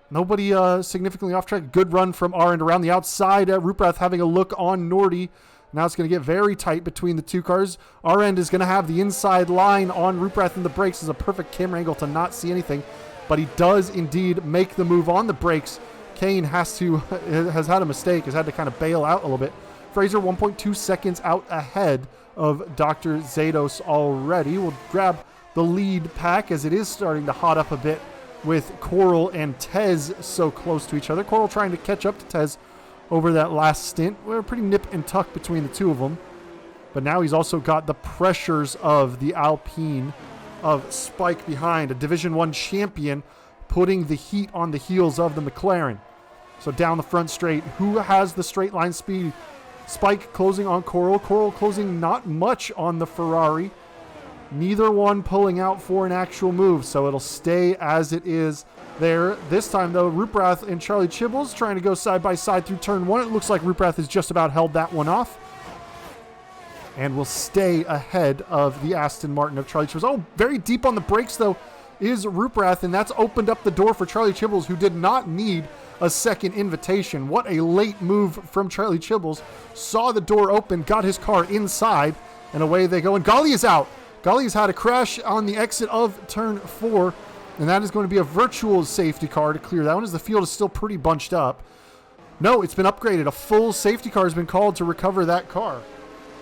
Speaker 1: nobody significantly off track. Good run from Arend around the outside. Ruprath having a look on Nordy. Now it's going to get very tight between the two cars. Arend is going to have the inside line on Ruprath, and the brakes is a perfect camera angle to not see anything. But he does indeed make the move on the brakes. Kane has had a mistake, has had to kind of bail out a little bit. Fraser 1.2 seconds out ahead of Dr. Zados already. We'll grab the lead pack as it is starting to hot up a bit with Coral and Tez so close to each other. Coral trying to catch up to Tez over that last stint. We're pretty nip and tuck between the two of them. But now he's also got the pressures of the Alpine of Spike behind, a Division 1 champion, putting the heat on the heels of the McLaren. So down the front straight, who has the straight line speed? Spike closing on Coral. Coral closing not much on the Ferrari. Neither one pulling out for an actual move, so it'll stay as it is there. This time, though, Ruprath and Charlie Chibbles trying to go side by side through turn 1. It looks like Ruprath has just about held that one off. And will stay ahead of the Aston Martin of Charlie Chibbles. Oh, very deep on the brakes, though, is Ruprath, and that's opened up the door for Charlie Chibbles, who did not need a second invitation. What a late move from Charlie Chibbles. Saw the door open, got his car inside, and away they go. And Gali is out. Gali has had a crash on the exit of turn 4, and that is going to be a virtual safety car to clear that one, as the field is still pretty bunched up. No, it's been upgraded. A full safety car has been called to recover that car.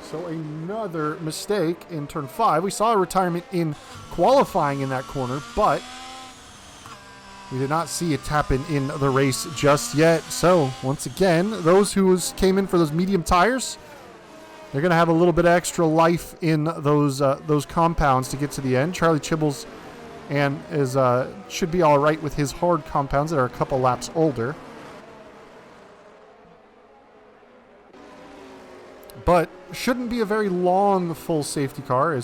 Speaker 1: So another mistake in turn 5. We saw a retirement in qualifying in that corner, but we did not see it happen in the race just yet. So once again, those who came in for those medium tires, they're going to have a little bit of extra life in those compounds to get to the end. Charlie Chibbles should be all right with his hard compounds that are a couple laps older. But shouldn't be a very long full safety car.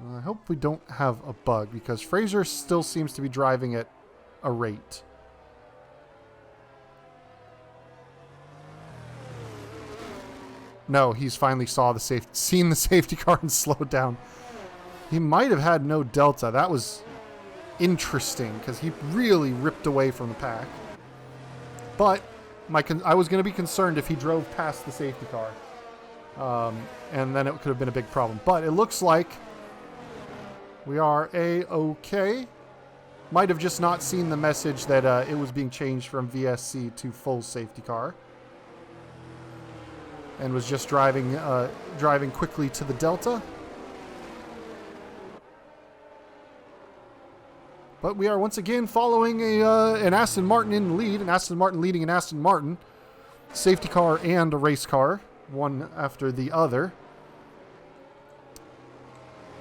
Speaker 1: I hope we don't have a bug, because Fraser still seems to be driving at a rate. No, he's finally seen the safety car and slowed down. He might have had no delta. That was interesting, because he really ripped away from the pack. But I was going to be concerned if he drove past the safety car. And then it could have been a big problem. But it looks like we are A-okay. Might have just not seen the message that it was being changed from VSC to full safety car. And was just driving quickly to the Delta. But we are once again following an Aston Martin in the lead. An Aston Martin leading an Aston Martin. Safety car and a race car. One after the other.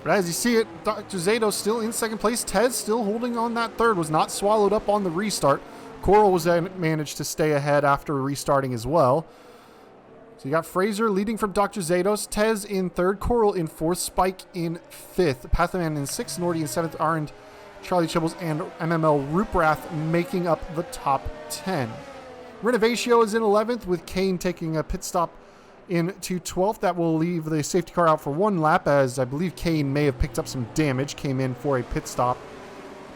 Speaker 1: But as you see it, Dr. Zato still in second place. Tez still holding on that third. Was not swallowed up on the restart. Coral was managed to stay ahead after restarting as well. So you got Fraser leading from Dr. Zados, Tez in third, Coral in fourth, Spike in fifth, Pathaman in sixth, Nordy in seventh, Arend, Charlie Chibbles, and MML Ruprath making up the top 10. Renovatio is in 11th, with Kane taking a pit stop into 12th. That will leave the safety car out for one lap, as I believe Kane may have picked up some damage, came in for a pit stop,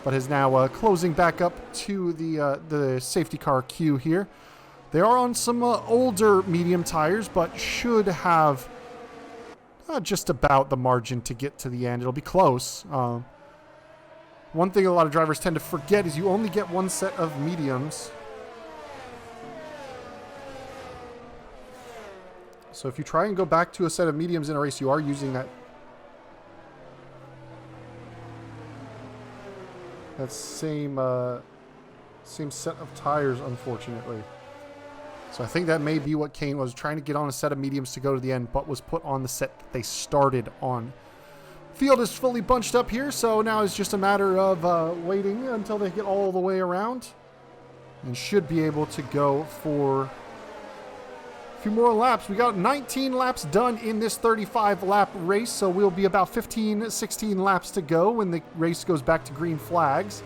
Speaker 1: but is now closing back up to the safety car queue here. They are on some older medium tires, but should have just about the margin to get to the end. It'll be close. One thing a lot of drivers tend to forget is you only get one set of mediums. So if you try and go back to a set of mediums in a race, you are using that same set of tires, unfortunately. So I think that may be what Kane was trying to get on, a set of mediums to go to the end, but was put on the set that they started on. Field is fully bunched up here, so now it's just a matter of waiting until they get all the way around, and should be able to go for a few more laps. We got 19 laps done in this 35-lap race, so we'll be about 15, 16 laps to go when the race goes back to green flags.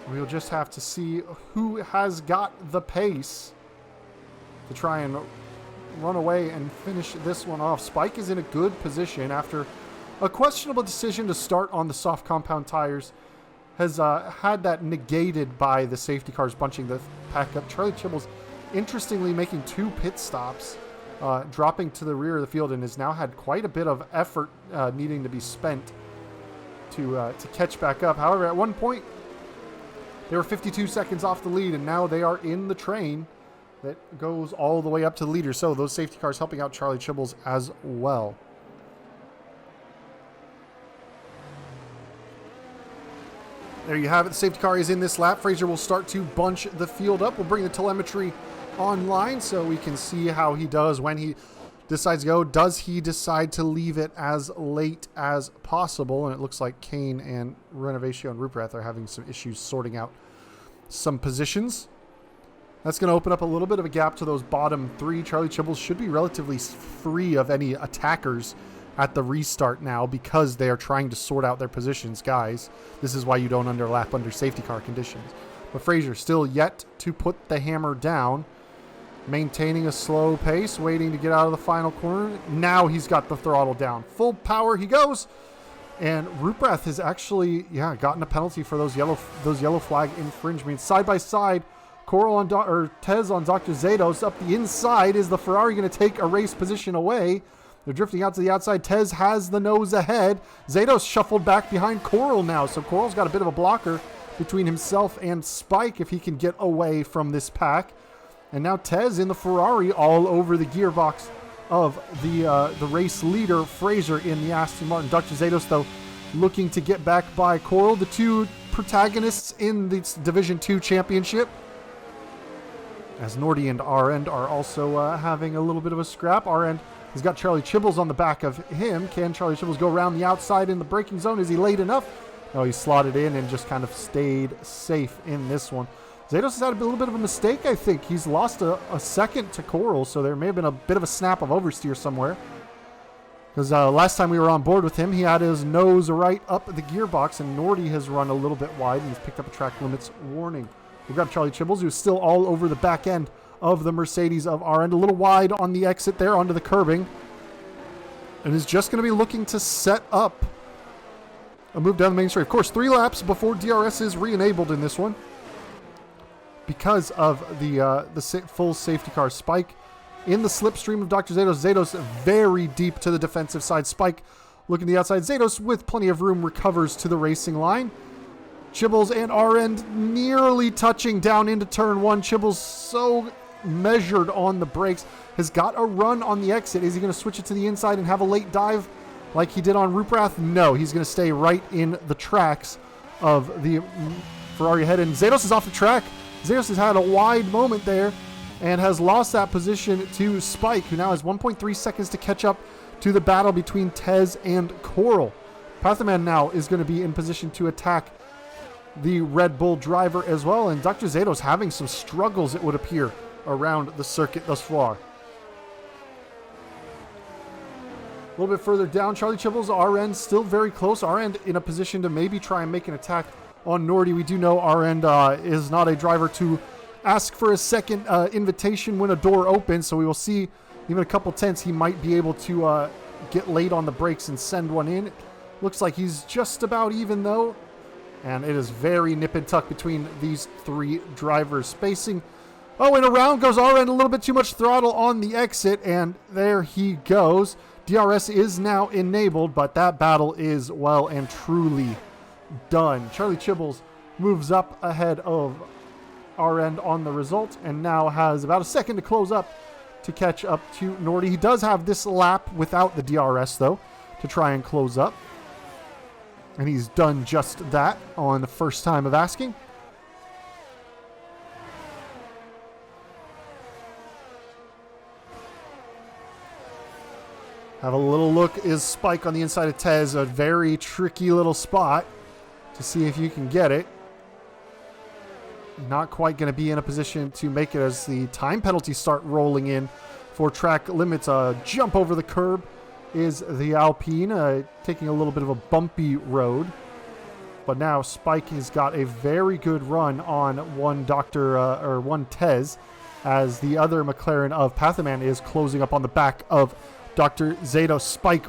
Speaker 1: We'll just have to see who has got the pace to try and run away and finish this one off. Spike is in a good position after a questionable decision to start on the soft compound tires. Has had that negated by the safety cars bunching the pack up. Charlie Chibbles, interestingly, making 2 pit stops, dropping to the rear of the field, and has now had quite a bit of effort needing to be spent to catch back up. However, at one point, they were 52 seconds off the lead, and now they are in the train that goes all the way up to the leader. So those safety cars helping out Charlie Chibbles as well. There you have it. The safety car is in this lap. Fraser will start to bunch the field up. We'll bring the telemetry online so we can see how he does when he decides to go. Does he decide to leave it as late as possible? And it looks like Kane and Renovatio and Ruprath are having some issues sorting out some positions. That's going to open up a little bit of a gap to those bottom 3. Charlie Chibbles should be relatively free of any attackers at the restart now, because they are trying to sort out their positions, guys. This is why you don't underlap under safety car conditions. But Fraser still yet to put the hammer down. Maintaining a slow pace, waiting to get out of the final corner. Now he's got the throttle down. Full power he goes. And Ruprath has actually, gotten a penalty for those yellow flag infringements. Side by side, Coral on Tez on Dr. Zados. Up the inside, is the Ferrari going to take a race position away? They're drifting out to the outside. Tez has the nose ahead. Zados shuffled back behind Coral now. So Coral's got a bit of a blocker between himself and Spike if he can get away from this pack. And now Tez in the Ferrari all over the gearbox of the race leader, Fraser, in the Aston Martin. Dr. Zados, though, looking to get back by Coral, the 2 protagonists in the Division 2 championship. As Nordy and Arend are also having a little bit of a scrap. Arend has got Charlie Chibbles on the back of him. Can Charlie Chibbles go around the outside in the braking zone? Is he late enough? No, he slotted in and just kind of stayed safe in this one. Zados has had a little bit of a mistake, I think. He's lost a second to Coral, so there may have been a bit of a snap of oversteer somewhere. Because last time we were on board with him, he had his nose right up the gearbox, and Nordy has run a little bit wide, and he's picked up a track limits warning. We grab Charlie Chibbles, who's still all over the back end of the Mercedes of Arend. A little wide on the exit there onto the curbing. And is just going to be looking to set up a move down the main straight. Of course, 3 laps before DRS is re-enabled in this one, because of the full safety car. Spike in the slipstream of Dr. Zados. Zados very deep to the defensive side. Spike looking to the outside. Zados, with plenty of room, recovers to the racing line. Chibbles and Arend nearly touching down into turn 1. Chibbles so measured on the brakes. Has got a run on the exit. Is he going to switch it to the inside and have a late dive like he did on Ruprath? No, he's going to stay right in the tracks of the Ferrari ahead. And Zados is off the track. Zados has had a wide moment there and has lost that position to Spike, who now has 1.3 seconds to catch up to the battle between Tez and Coral. Pathaman now is going to be in position to attack the Red Bull driver as well. And Dr. Zato's having some struggles, it would appear, around the circuit thus far. A little bit further down, Charlie Chibbles, our end still very close. Our end in a position to maybe try and make an attack on Nordy. We do know our end is not a driver to ask for a second invitation when a door opens. So we will see even a couple tenths he might be able to get late on the brakes and send one in. Looks like he's just about even though. And it is very nip and tuck between these three drivers spacing. Oh, and around goes our end, a little bit too much throttle on the exit. And there he goes. DRS is now enabled, but that battle is well and truly done. Charlie Chibbles moves up ahead of our end on the result and now has about a second to close up to catch up to Nordy. He does have this lap without the DRS, though, to try and close up. And he's done just that on the first time of asking. Have a little look. Is Spike on the inside of Tez? A very tricky little spot to see if you can get it. Not quite going to be in a position to make it as the time penalties start rolling in for track limits. Jump over the curb is the Alpine, taking a little bit of a bumpy road. But now Spike has got a very good run on one Tez, as the other McLaren of Pathaman is closing up on the back of Dr. Zato. Spike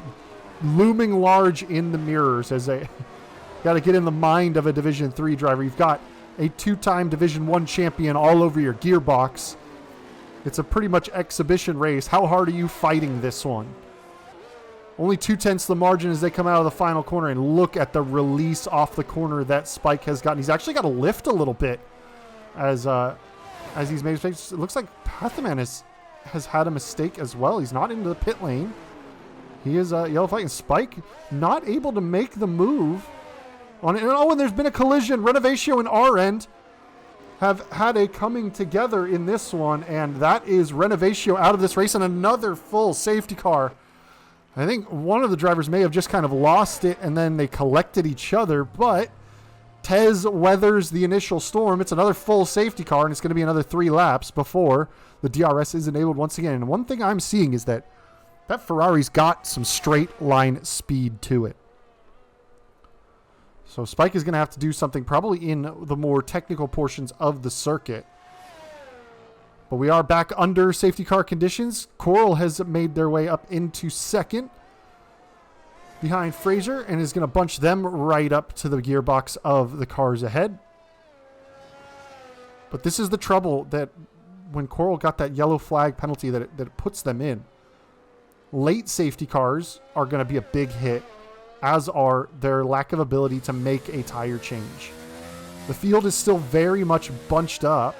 Speaker 1: looming large in the mirrors as a got to get in the mind of a Division 3 driver. You've got a two-time Division 1 champion all over your gearbox. It's a pretty much exhibition race. How hard are you fighting this one? Only 2/10 the margin as they come out of the final corner, and look at the release off the corner that Spike has gotten. He's actually got to lift a little bit as he's made mistakes. It looks like Pathaman has had a mistake as well. He's not into the pit lane. He is yellow flag, and Spike not able to make the move on it. And there's been a collision. Renovatio and our end have had a coming together in this one, and that is Renovatio out of this race, and another full safety car. I think one of the drivers may have just kind of lost it, and then they collected each other, but Tez weathers the initial storm. It's another full safety car, and it's going to be another 3 laps before the DRS is enabled once again. And one thing I'm seeing is that Ferrari's got some straight line speed to it. So Spike is going to have to do something probably in the more technical portions of the circuit. But we are back under safety car conditions. Coral has made their way up into second behind Fraser and is going to bunch them right up to the gearbox of the cars ahead. But this is the trouble, that when Coral got that yellow flag penalty that it puts them in. Late safety cars are going to be a big hit, as are their lack of ability to make a tire change. The field is still very much bunched up.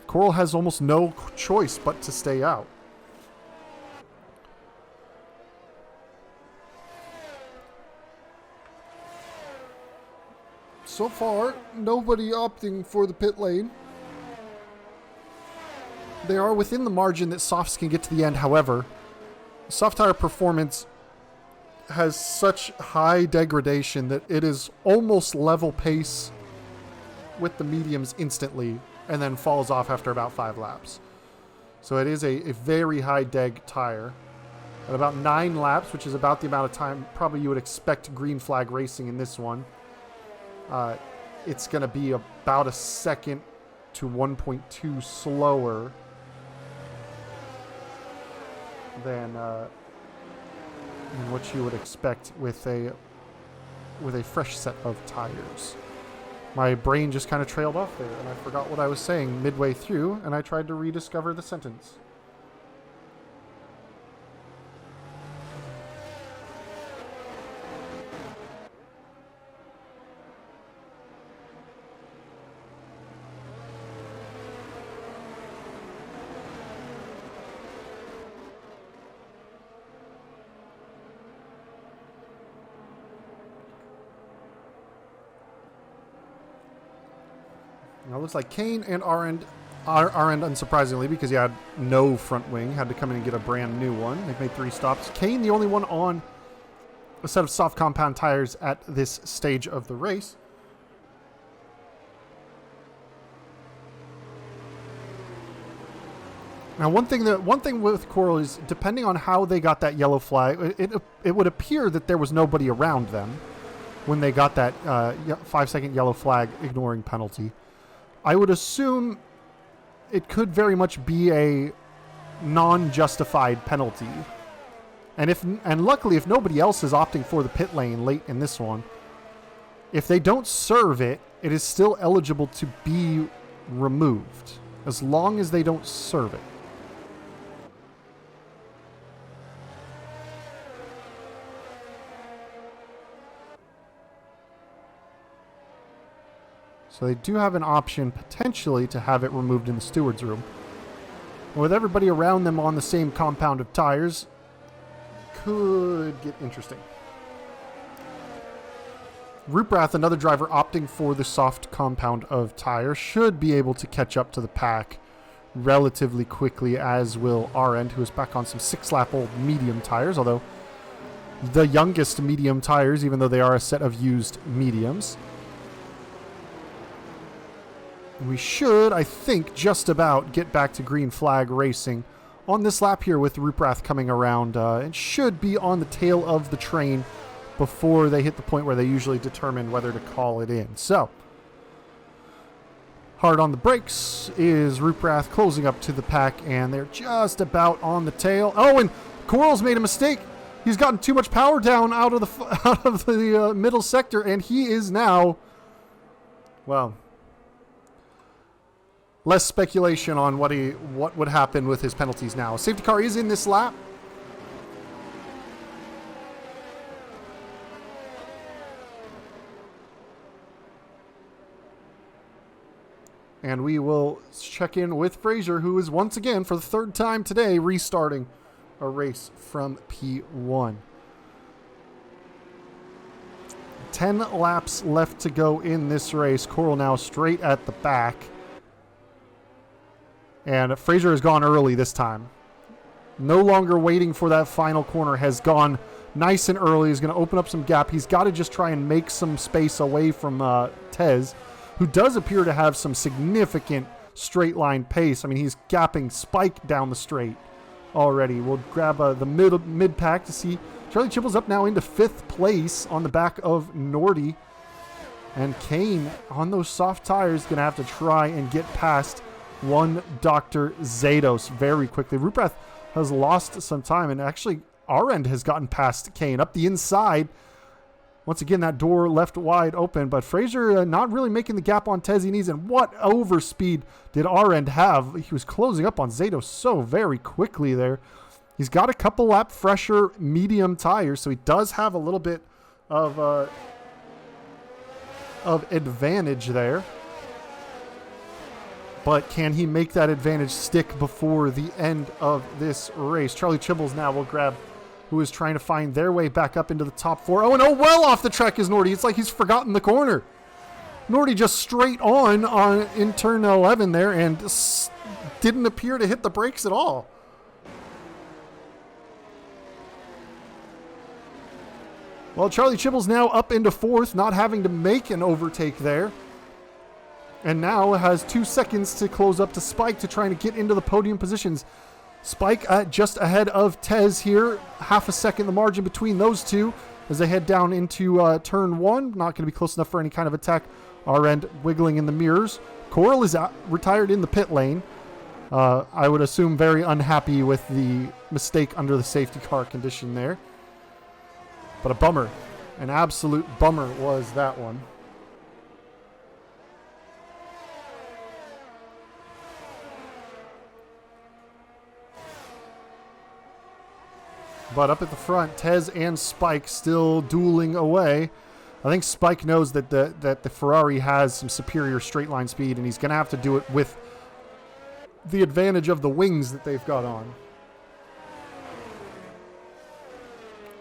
Speaker 1: Coral has almost no choice but to stay out. So far, nobody opting for the pit lane. They are within the margin that softs can get to the end. However, soft tire performance has such high degradation that it is almost level pace with the mediums instantly, and then falls off after about 5 laps. So it is a very high deg tire. At about 9 laps, which is about the amount of time probably you would expect green flag racing in this one, it's going to be about a second to 1.2 slower than what you would expect with a fresh set of tires. My brain just kind of trailed off there, and I forgot what I was saying midway through, and I tried to rediscover the sentence. Now it looks like Kane and Arend, unsurprisingly, because he had no front wing, had to come in and get a brand new one. They've made 3 stops. Kane, the only one on a set of soft compound tires at this stage of the race. Now, one thing with Coral is, depending on how they got that yellow flag, it would appear that there was nobody around them when they got that 5-second yellow flag ignoring penalty. I would assume it could very much be a non-justified penalty. And luckily, if nobody else is opting for the pit lane late in this one, if they don't serve it, it is still eligible to be removed, as long as they don't serve it. So they do have an option, potentially, to have it removed in the steward's room. With everybody around them on the same compound of tires, could get interesting. Ruprath, another driver opting for the soft compound of tires, should be able to catch up to the pack relatively quickly, as will Arend, who is back on some 6-lap-old medium tires, although the youngest medium tires, even though they are a set of used mediums. We should, I think, just about get back to green flag racing on this lap here with Ruprath coming around. It should be on the tail of the train before they hit the point where they usually determine whether to call it in. So, hard on the brakes is Ruprath, closing up to the pack, and they're just about on the tail. Oh, and Coral's made a mistake. He's gotten too much power down out of the middle sector, and he is now, well, less speculation on what would happen with his penalties now. Safety car is in this lap. And we will check in with Fraser, who is once again, for the third time today, restarting a race from P1. 10 laps left to go in this race. Coral now straight at the back. And Fraser has gone early this time. No longer waiting for that final corner. Has gone nice and early. He's going to open up some gap. He's got to just try and make some space away from Tez, who does appear to have some significant straight line pace. I mean, he's gapping Spike down the straight already. We'll grab the mid pack to see. Charlie Chibbles up now into 5th place on the back of Nordy. And Kane on those soft tires going to have to try and get past one Dr. Zados very quickly. Ruprath has lost some time, and actually Arend has gotten past Kane up the inside. Once again, that door left wide open, but Fraser not really making the gap on Tez he needs. And what overspeed did Arend have? He was closing up on Zados so very quickly there. He's got a couple lap fresher medium tires, so he does have a little bit of advantage there. But can he make that advantage stick before the end of this race? Charlie Chibbles now will grab who is trying to find their way back up into the top 4. Oh, and well off the track is Nordy. It's like he's forgotten the corner. Nordy just straight on in turn 11 there and didn't appear to hit the brakes at all. Well, Charlie Chibbles now up into 4th, not having to make an overtake there. And now has 2 seconds to close up to Spike to try and get into the podium positions. Spike just ahead of Tez here. Half a second the margin between those two as they head down into turn 1. Not going to be close enough for any kind of attack. Arend wiggling in the mirrors. Coral is retired in the pit lane. I would assume very unhappy with the mistake under the safety car condition there. But a bummer. An absolute bummer was that one. But up at the front, Tez and Spike still dueling away. I think Spike knows that the Ferrari has some superior straight line speed, and he's going to have to do it with the advantage of the wings that they've got on.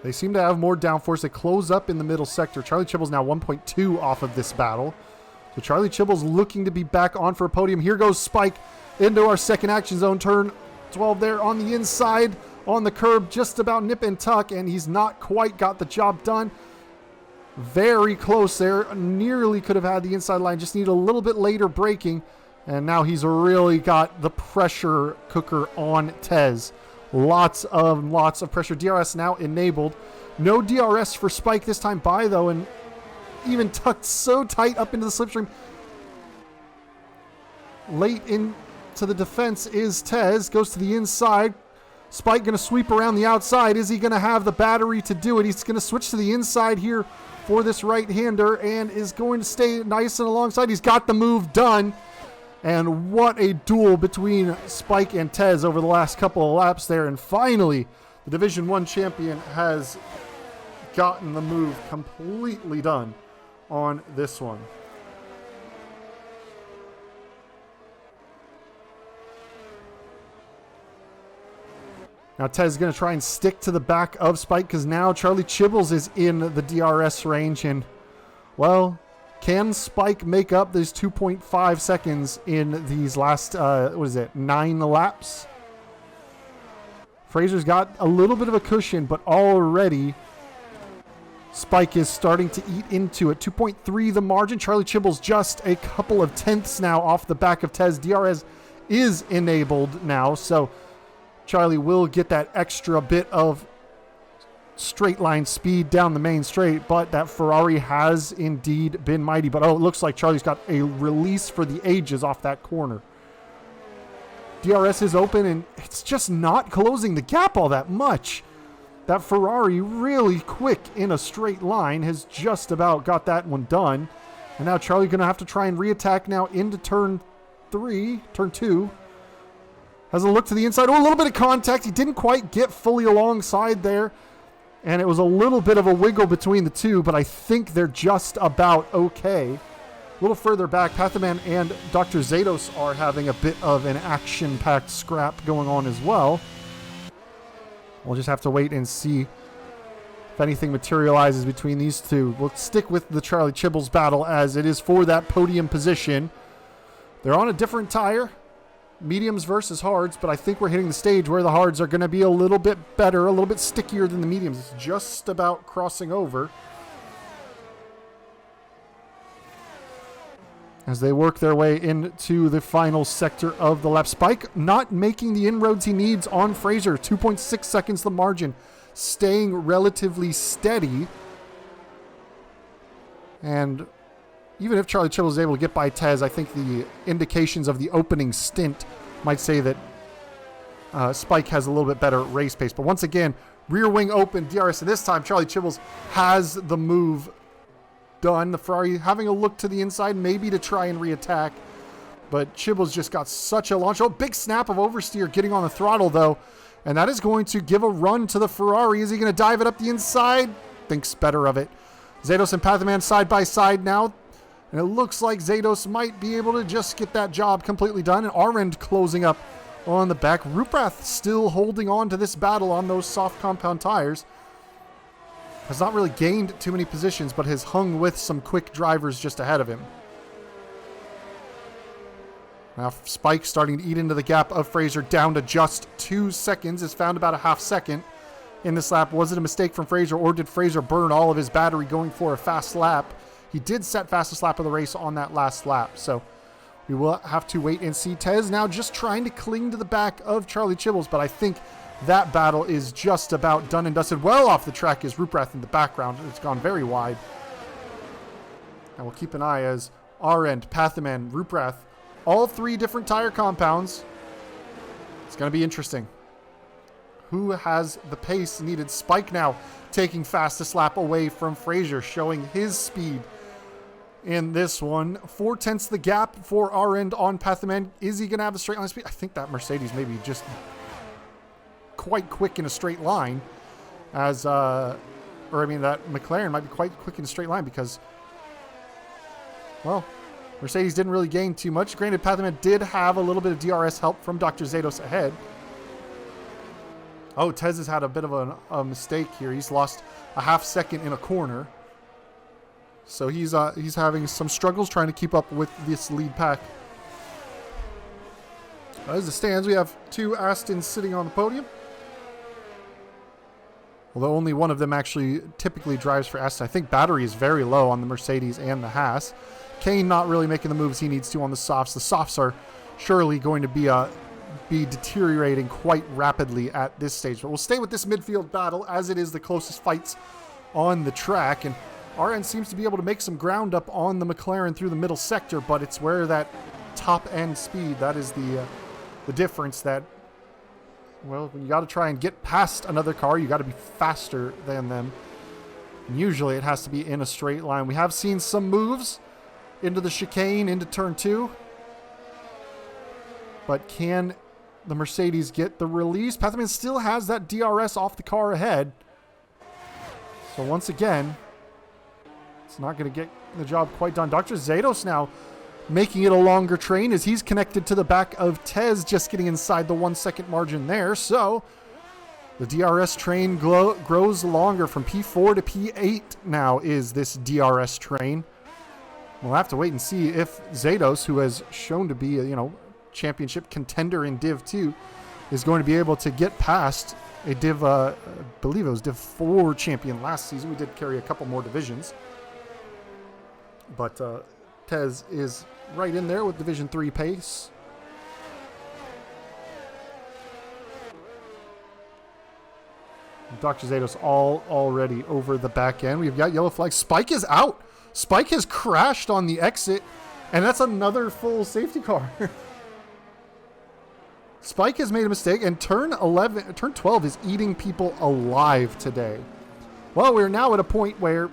Speaker 1: They seem to have more downforce. They close up in the middle sector. Charlie Chibbles now 1.2 off of this battle. So Charlie Chibbles looking to be back on for a podium. Here goes Spike into our second action zone. Turn 12 there on the inside. on the curb, just about nip and tuck, and he's not quite got the job done. Very close there. Nearly could have had the inside line. Just need a little bit later braking. And now he's really got the pressure cooker on Tez. Lots of pressure. DRS now enabled. No DRS for Spike this time by, though, and even tucked so tight up into the slipstream. Late into the defense is Tez. Goes to the inside. Spike going to sweep around the outside. Is he going to have the battery to do it? He's going to switch to the inside here for this right-hander and is going to stay nice and alongside. He's got the move done. And what a duel between Spike and Tez over the last couple of laps there. And finally, the Division 1 champion has gotten the move completely done on this one. Now Tez is going to try and stick to the back of Spike because now Charlie Chibbles is in the DRS range. And, well, can Spike make up these 2.5 seconds in these last, 9 laps? Fraser's got a little bit of a cushion, but already Spike is starting to eat into it. 2.3 the margin. Charlie Chibbles just a couple of tenths now off the back of Tez. DRS is enabled now, so Charlie will get that extra bit of straight line speed down the main straight, but that Ferrari has indeed been mighty. But it looks like Charlie's got a release for the ages off that corner. DRS is open and it's just not closing the gap all that much. That Ferrari really quick in a straight line has just about got that one done. And now Charlie going to have to try and reattack now into turn 2. Has a look to the inside. Oh, a little bit of contact. He didn't quite get fully alongside there. And it was a little bit of a wiggle between the two, but I think they're just about okay. A little further back, Pathaman and Dr. Zados are having a bit of an action-packed scrap going on as well. We'll just have to wait and see if anything materializes between these two. We'll stick with the Charlie Chibbles battle as it is for that podium position. They're on a different tire. Mediums versus hards, but I think we're hitting the stage where the hards are going to be a little bit better, a little bit stickier than the mediums. It's just about crossing over as they work their way into the final sector of the lap. Spike not making the inroads he needs on Fraser. 2.6 seconds the margin, staying relatively steady. And even if Charlie Chibbles is able to get by Tez, I think the indications of the opening stint might say that Spike has a little bit better race pace. But once again, rear wing open, DRS, and this time Charlie Chibbles has the move done. The Ferrari having a look to the inside, maybe to try and reattack. But Chibbles just got such a launch. Oh, big snap of oversteer getting on the throttle, though. And that is going to give a run to the Ferrari. Is he going to dive it up the inside? Thinks better of it. Zados and Pathaman side by side now. And it looks like Zados might be able to just get that job completely done. And Arend closing up on the back. Ruprath still holding on to this battle on those soft compound tires. Has not really gained too many positions, but has hung with some quick drivers just ahead of him. Now Spike starting to eat into the gap of Fraser, down to just 2 seconds. Has found about a half second in this lap. Was it a mistake from Fraser, or did Fraser burn all of his battery going for a fast lap? He did set fastest lap of the race on that last lap, so we will have to wait and see. Tez now just trying to cling to the back of Charlie Chibbles, but I think that battle is just about done and dusted. Well off the track is Ruprath in the background. It's gone very wide. And we'll keep an eye as Arend, Pathaman, Ruprath, all 3 different tire compounds. It's going to be interesting. Who has the pace needed? Spike now taking fastest lap away from Fraser, showing his speed in this one. 4/10 the gap for Arend on Pathaman. Is he going to have a straight line speed? I think that Mercedes maybe just quite quick in a straight line as that McLaren might be quite quick in a straight line because, well, Mercedes didn't really gain too much. Granted, Pathaman did have a little bit of DRS help from Dr. Zados ahead. Oh, Tez has had a bit of a mistake here. He's lost a half second in a corner. So he's having some struggles trying to keep up with this lead pack. As it stands, we have 2 Astons sitting on the podium. Although only one of them actually typically drives for S. I think battery is very low on the Mercedes and the Haas. Kane not really making the moves he needs to on the softs. The softs are surely going to be deteriorating quite rapidly at this stage. But we'll stay with this midfield battle as it is the closest fights on the track. And RN seems to be able to make some ground up on the McLaren through the middle sector, but it's where that top end speed, that is the difference that, well, when you got to try and get past another car, you got to be faster than them. And usually it has to be in a straight line. We have seen some moves into the chicane, into turn 2. But can the Mercedes get the release? Pathman still has that DRS off the car ahead. So once again, it's not going to get the job quite done. Dr. Zados now making it a longer train as he's connected to the back of Tez, just getting inside the 1 second margin there. So the DRS train grows longer from P4 to P8 now is this DRS train. We'll have to wait and see if Zados, who has shown to be a, championship contender in Div 2, is going to be able to get past a Div, I believe it was Div 4 champion last season. We did carry a couple more divisions. But Tez is right in there with Division 3 pace. Dr. Zados already over the back end. We've got yellow flag. Spike is out. Spike has crashed on the exit, and that's another full safety car. Spike has made a mistake, and turn 12 is eating people alive today. Well, we're now at a point where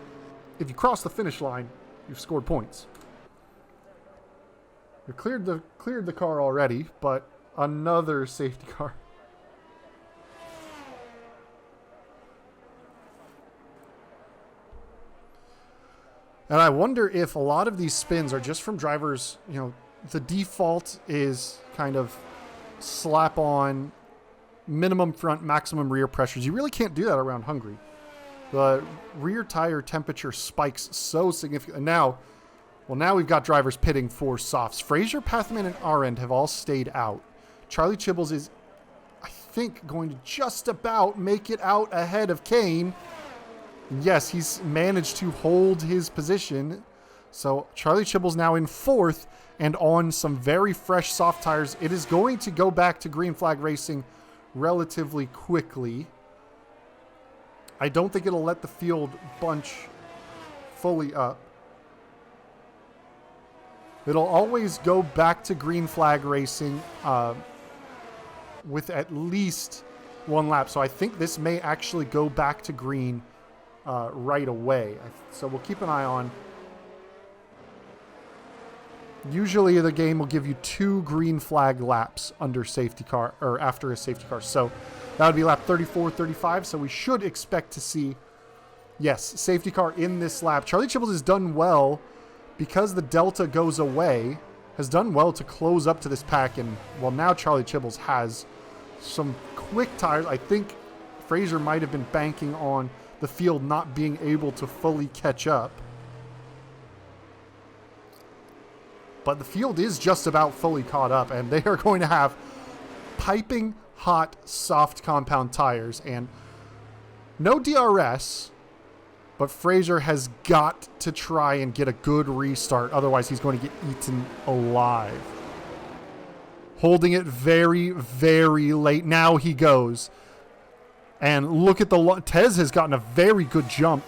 Speaker 1: if you cross the finish line, you've scored points. You cleared the car already, but another safety car. And I wonder if a lot of these spins are just from drivers, the default is kind of slap on minimum front, maximum rear pressures. You really can't do that around Hungary. The rear tire temperature spikes so significantly. Now we've got drivers pitting for softs. Fraser, Pathman, and Arend have all stayed out. Charlie Chibbles is, I think, going to just about make it out ahead of Kane. Yes, he's managed to hold his position. So Charlie Chibbles now in 4th and on some very fresh soft tires. It is going to go back to green flag racing relatively quickly. I don't think it'll let the field bunch fully up. It'll always go back to green flag racing with at least one lap. So I think this may actually go back to green right away. So we'll keep an eye on. Usually the game will give you 2 green flag laps under safety car or after a safety car. So that would be lap 34, 35. So we should expect to see, yes, safety car in this lap. Charlie Chibbles has done well because the delta goes away, has done well to close up to this pack. And well, now Charlie Chibbles has some quick tires. I think Fraser might have been banking on the field not being able to fully catch up. But the field is just about fully caught up, and they are going to have piping hot soft compound tires and no DRS, but Fraser has got to try and get a good restart. Otherwise, he's going to get eaten alive. Holding it very, very late. Now he goes. And look at Tez has gotten a very good jump.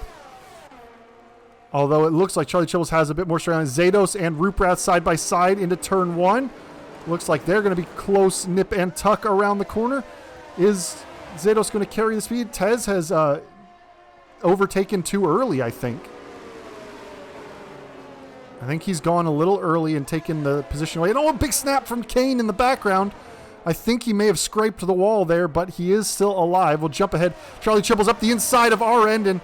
Speaker 1: Although it looks like Charlie Chibbles has a bit more strength on Zados and Ruprath side by side into turn 1. Looks like they're going to be close nip and tuck around the corner. Is Zados going to carry the speed? Tez has overtaken too early, I think. I think he's gone a little early and taken the position away. And a big snap from Kane in the background. I think he may have scraped the wall there, but he is still alive. We'll jump ahead. Charlie Chibbles up the inside of our end, and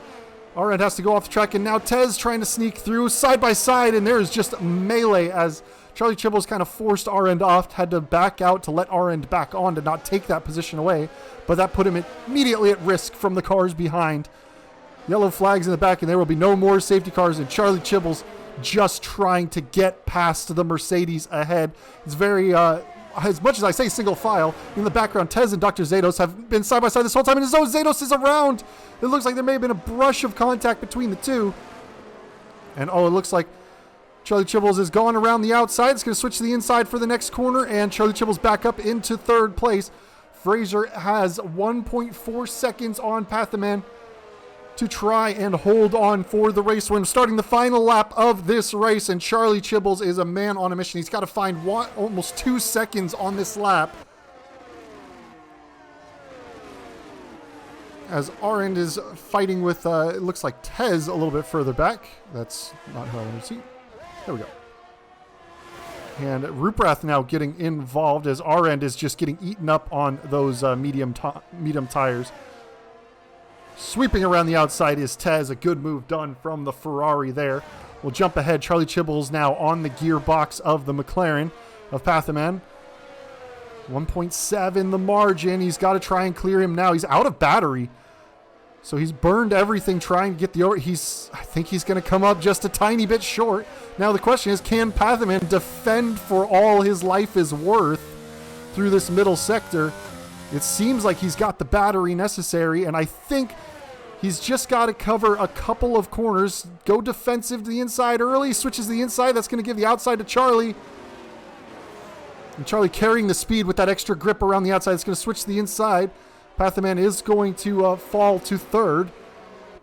Speaker 1: our end has to go off the track. And now Tez trying to sneak through side by side, and there is just melee as Charlie Chibbles kind of forced our end off, had to back out to let our end back on to not take that position away. But that put him immediately at risk from the cars behind. Yellow flags in the back, and there will be no more safety cars, and Charlie Chibbles just trying to get past the Mercedes ahead. It's very as much as I say single file, in the background, Tez and Dr. Zados have been side by side this whole time, and as though Zados is around, it looks like there may have been a brush of contact between the two. And it looks like Charlie Chibbles has gone around the outside. It's going to switch to the inside for the next corner, and Charlie Chibbles back up into third place. Fraser has 1.4 seconds on Pathaman to try and hold on for the race win. Starting the final lap of this race, and Charlie Chibbles is a man on a mission. He's got to find almost 2 seconds on this lap. As our end is fighting with, it looks like Tez a little bit further back. That's not who I want to see. There we go. And Ruprath now getting involved as our end is just getting eaten up on those medium tires. Sweeping around the outside is Tez. A good move done from the Ferrari there. We'll jump ahead. Charlie Chibbles now on the gearbox of the McLaren of Pathaman. 1.7 the margin. He's got to try and clear him now. He's out of battery. So he's burned everything trying to get the... I think he's going to come up just a tiny bit short. Now the question is, can Pathaman defend for all his life is worth through this middle sector? It seems like he's got the battery necessary, and I think he's just got to cover a couple of corners. Go defensive to the inside early. Switches the inside. That's going to give the outside to Charlie. And Charlie carrying the speed with that extra grip around the outside. It's going to switch to the inside. Pathaman is going to fall to third.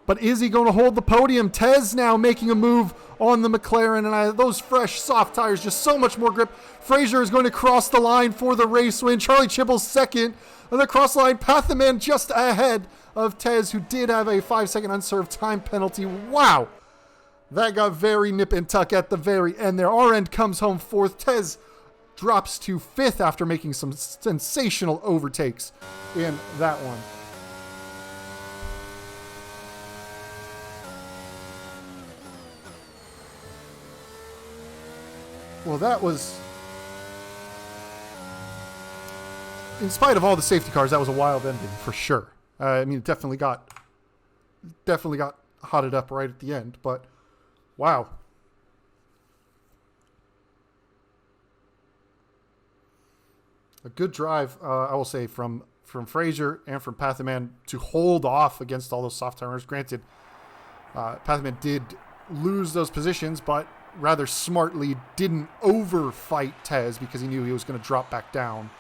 Speaker 1: But is he going to hold the podium? Tez now making a move on the McLaren. And those fresh, soft tires, just so much more grip. Fraser is going to cross the line for the race win. Charlie Chibbles second. And the cross line, Pathaman just ahead of Tez, who did have a 5-second unserved time penalty. Wow. That got very nip and tuck at the very end there. Our end comes home fourth. Tez drops to fifth after making some sensational overtakes in that one. Well, that was, in spite of all the safety cars, that was a wild ending for sure. I mean, it definitely got hotted up right at the end, but wow. A good drive, I will say, from Fraser and from Pathaman to hold off against all those soft tires. Granted, Pathaman did lose those positions, but rather smartly didn't overfight Tez because he knew he was going to drop back down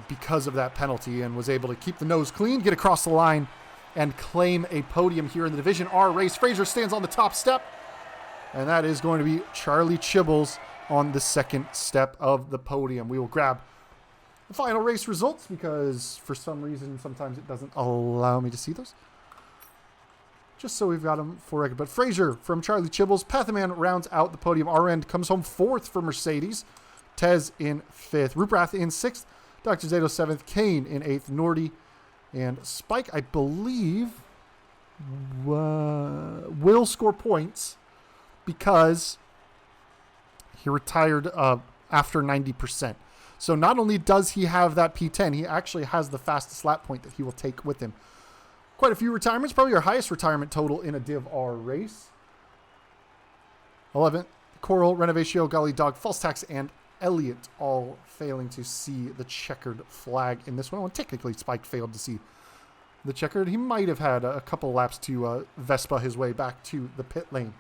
Speaker 1: because of that penalty, and was able to keep the nose clean, get across the line, and claim a podium here in the Division R race. Fraser stands on the top step, and that is going to be Charlie Chibbles on the second step of the podium. We will grab the final race results because for some reason sometimes it doesn't allow me to see those. Just so we've got them for record. But Fraser from Charlie Chibbles. Pathaman rounds out the podium. Our end comes home fourth for Mercedes. Tez in fifth. Ruprath in sixth. Dr. Zato seventh. Kane in eighth. Nordy and Spike, I believe, will score points because he retired after 90%. So not only does he have that P10, he actually has the fastest lap point that he will take with him. Quite a few retirements, probably our highest retirement total in a Div R race. 11th, Coral, Renovatio, Golly Dog, False Tax, and Elliott all failing to see the checkered flag in this one. Well, technically, Spike failed to see the checkered. He might have had a couple laps to Vespa his way back to the pit lane.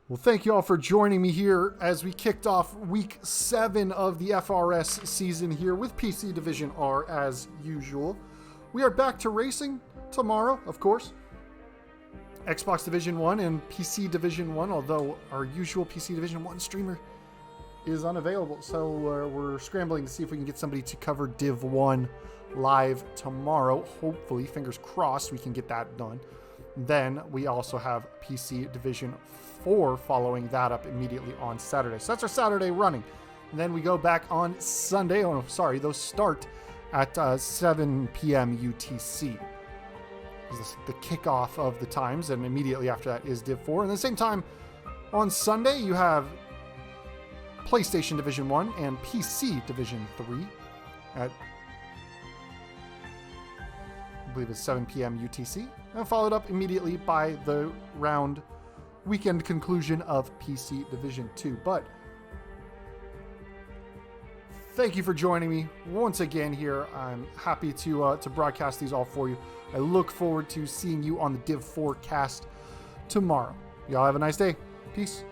Speaker 1: Well, thank you all for joining me here as we kicked off week 7 of the FRS season here with PC Division R as usual. We are back to racing tomorrow, of course. Xbox Division 1 and PC Division 1, although our usual PC Division 1 streamer is unavailable. So we're scrambling to see if we can get somebody to cover Div 1 live tomorrow. Hopefully, fingers crossed, we can get that done. Then we also have PC Division 4 following that up immediately on Saturday. So that's our Saturday running. And then we go back on Sunday. Oh, no, sorry. Those start at 7 p.m. UTC. This is the kickoff of the times. And immediately after that is Div 4. And at the same time, on Sunday, you have PlayStation Division 1 and PC Division 3 at I believe it's 7 p.m. UTC, and followed up immediately by the round weekend conclusion of PC Division 2. But thank you for joining me once again here. I'm happy to broadcast these all for you. I look forward to seeing you on the Div 4 cast tomorrow. Y'all have a nice day. Peace.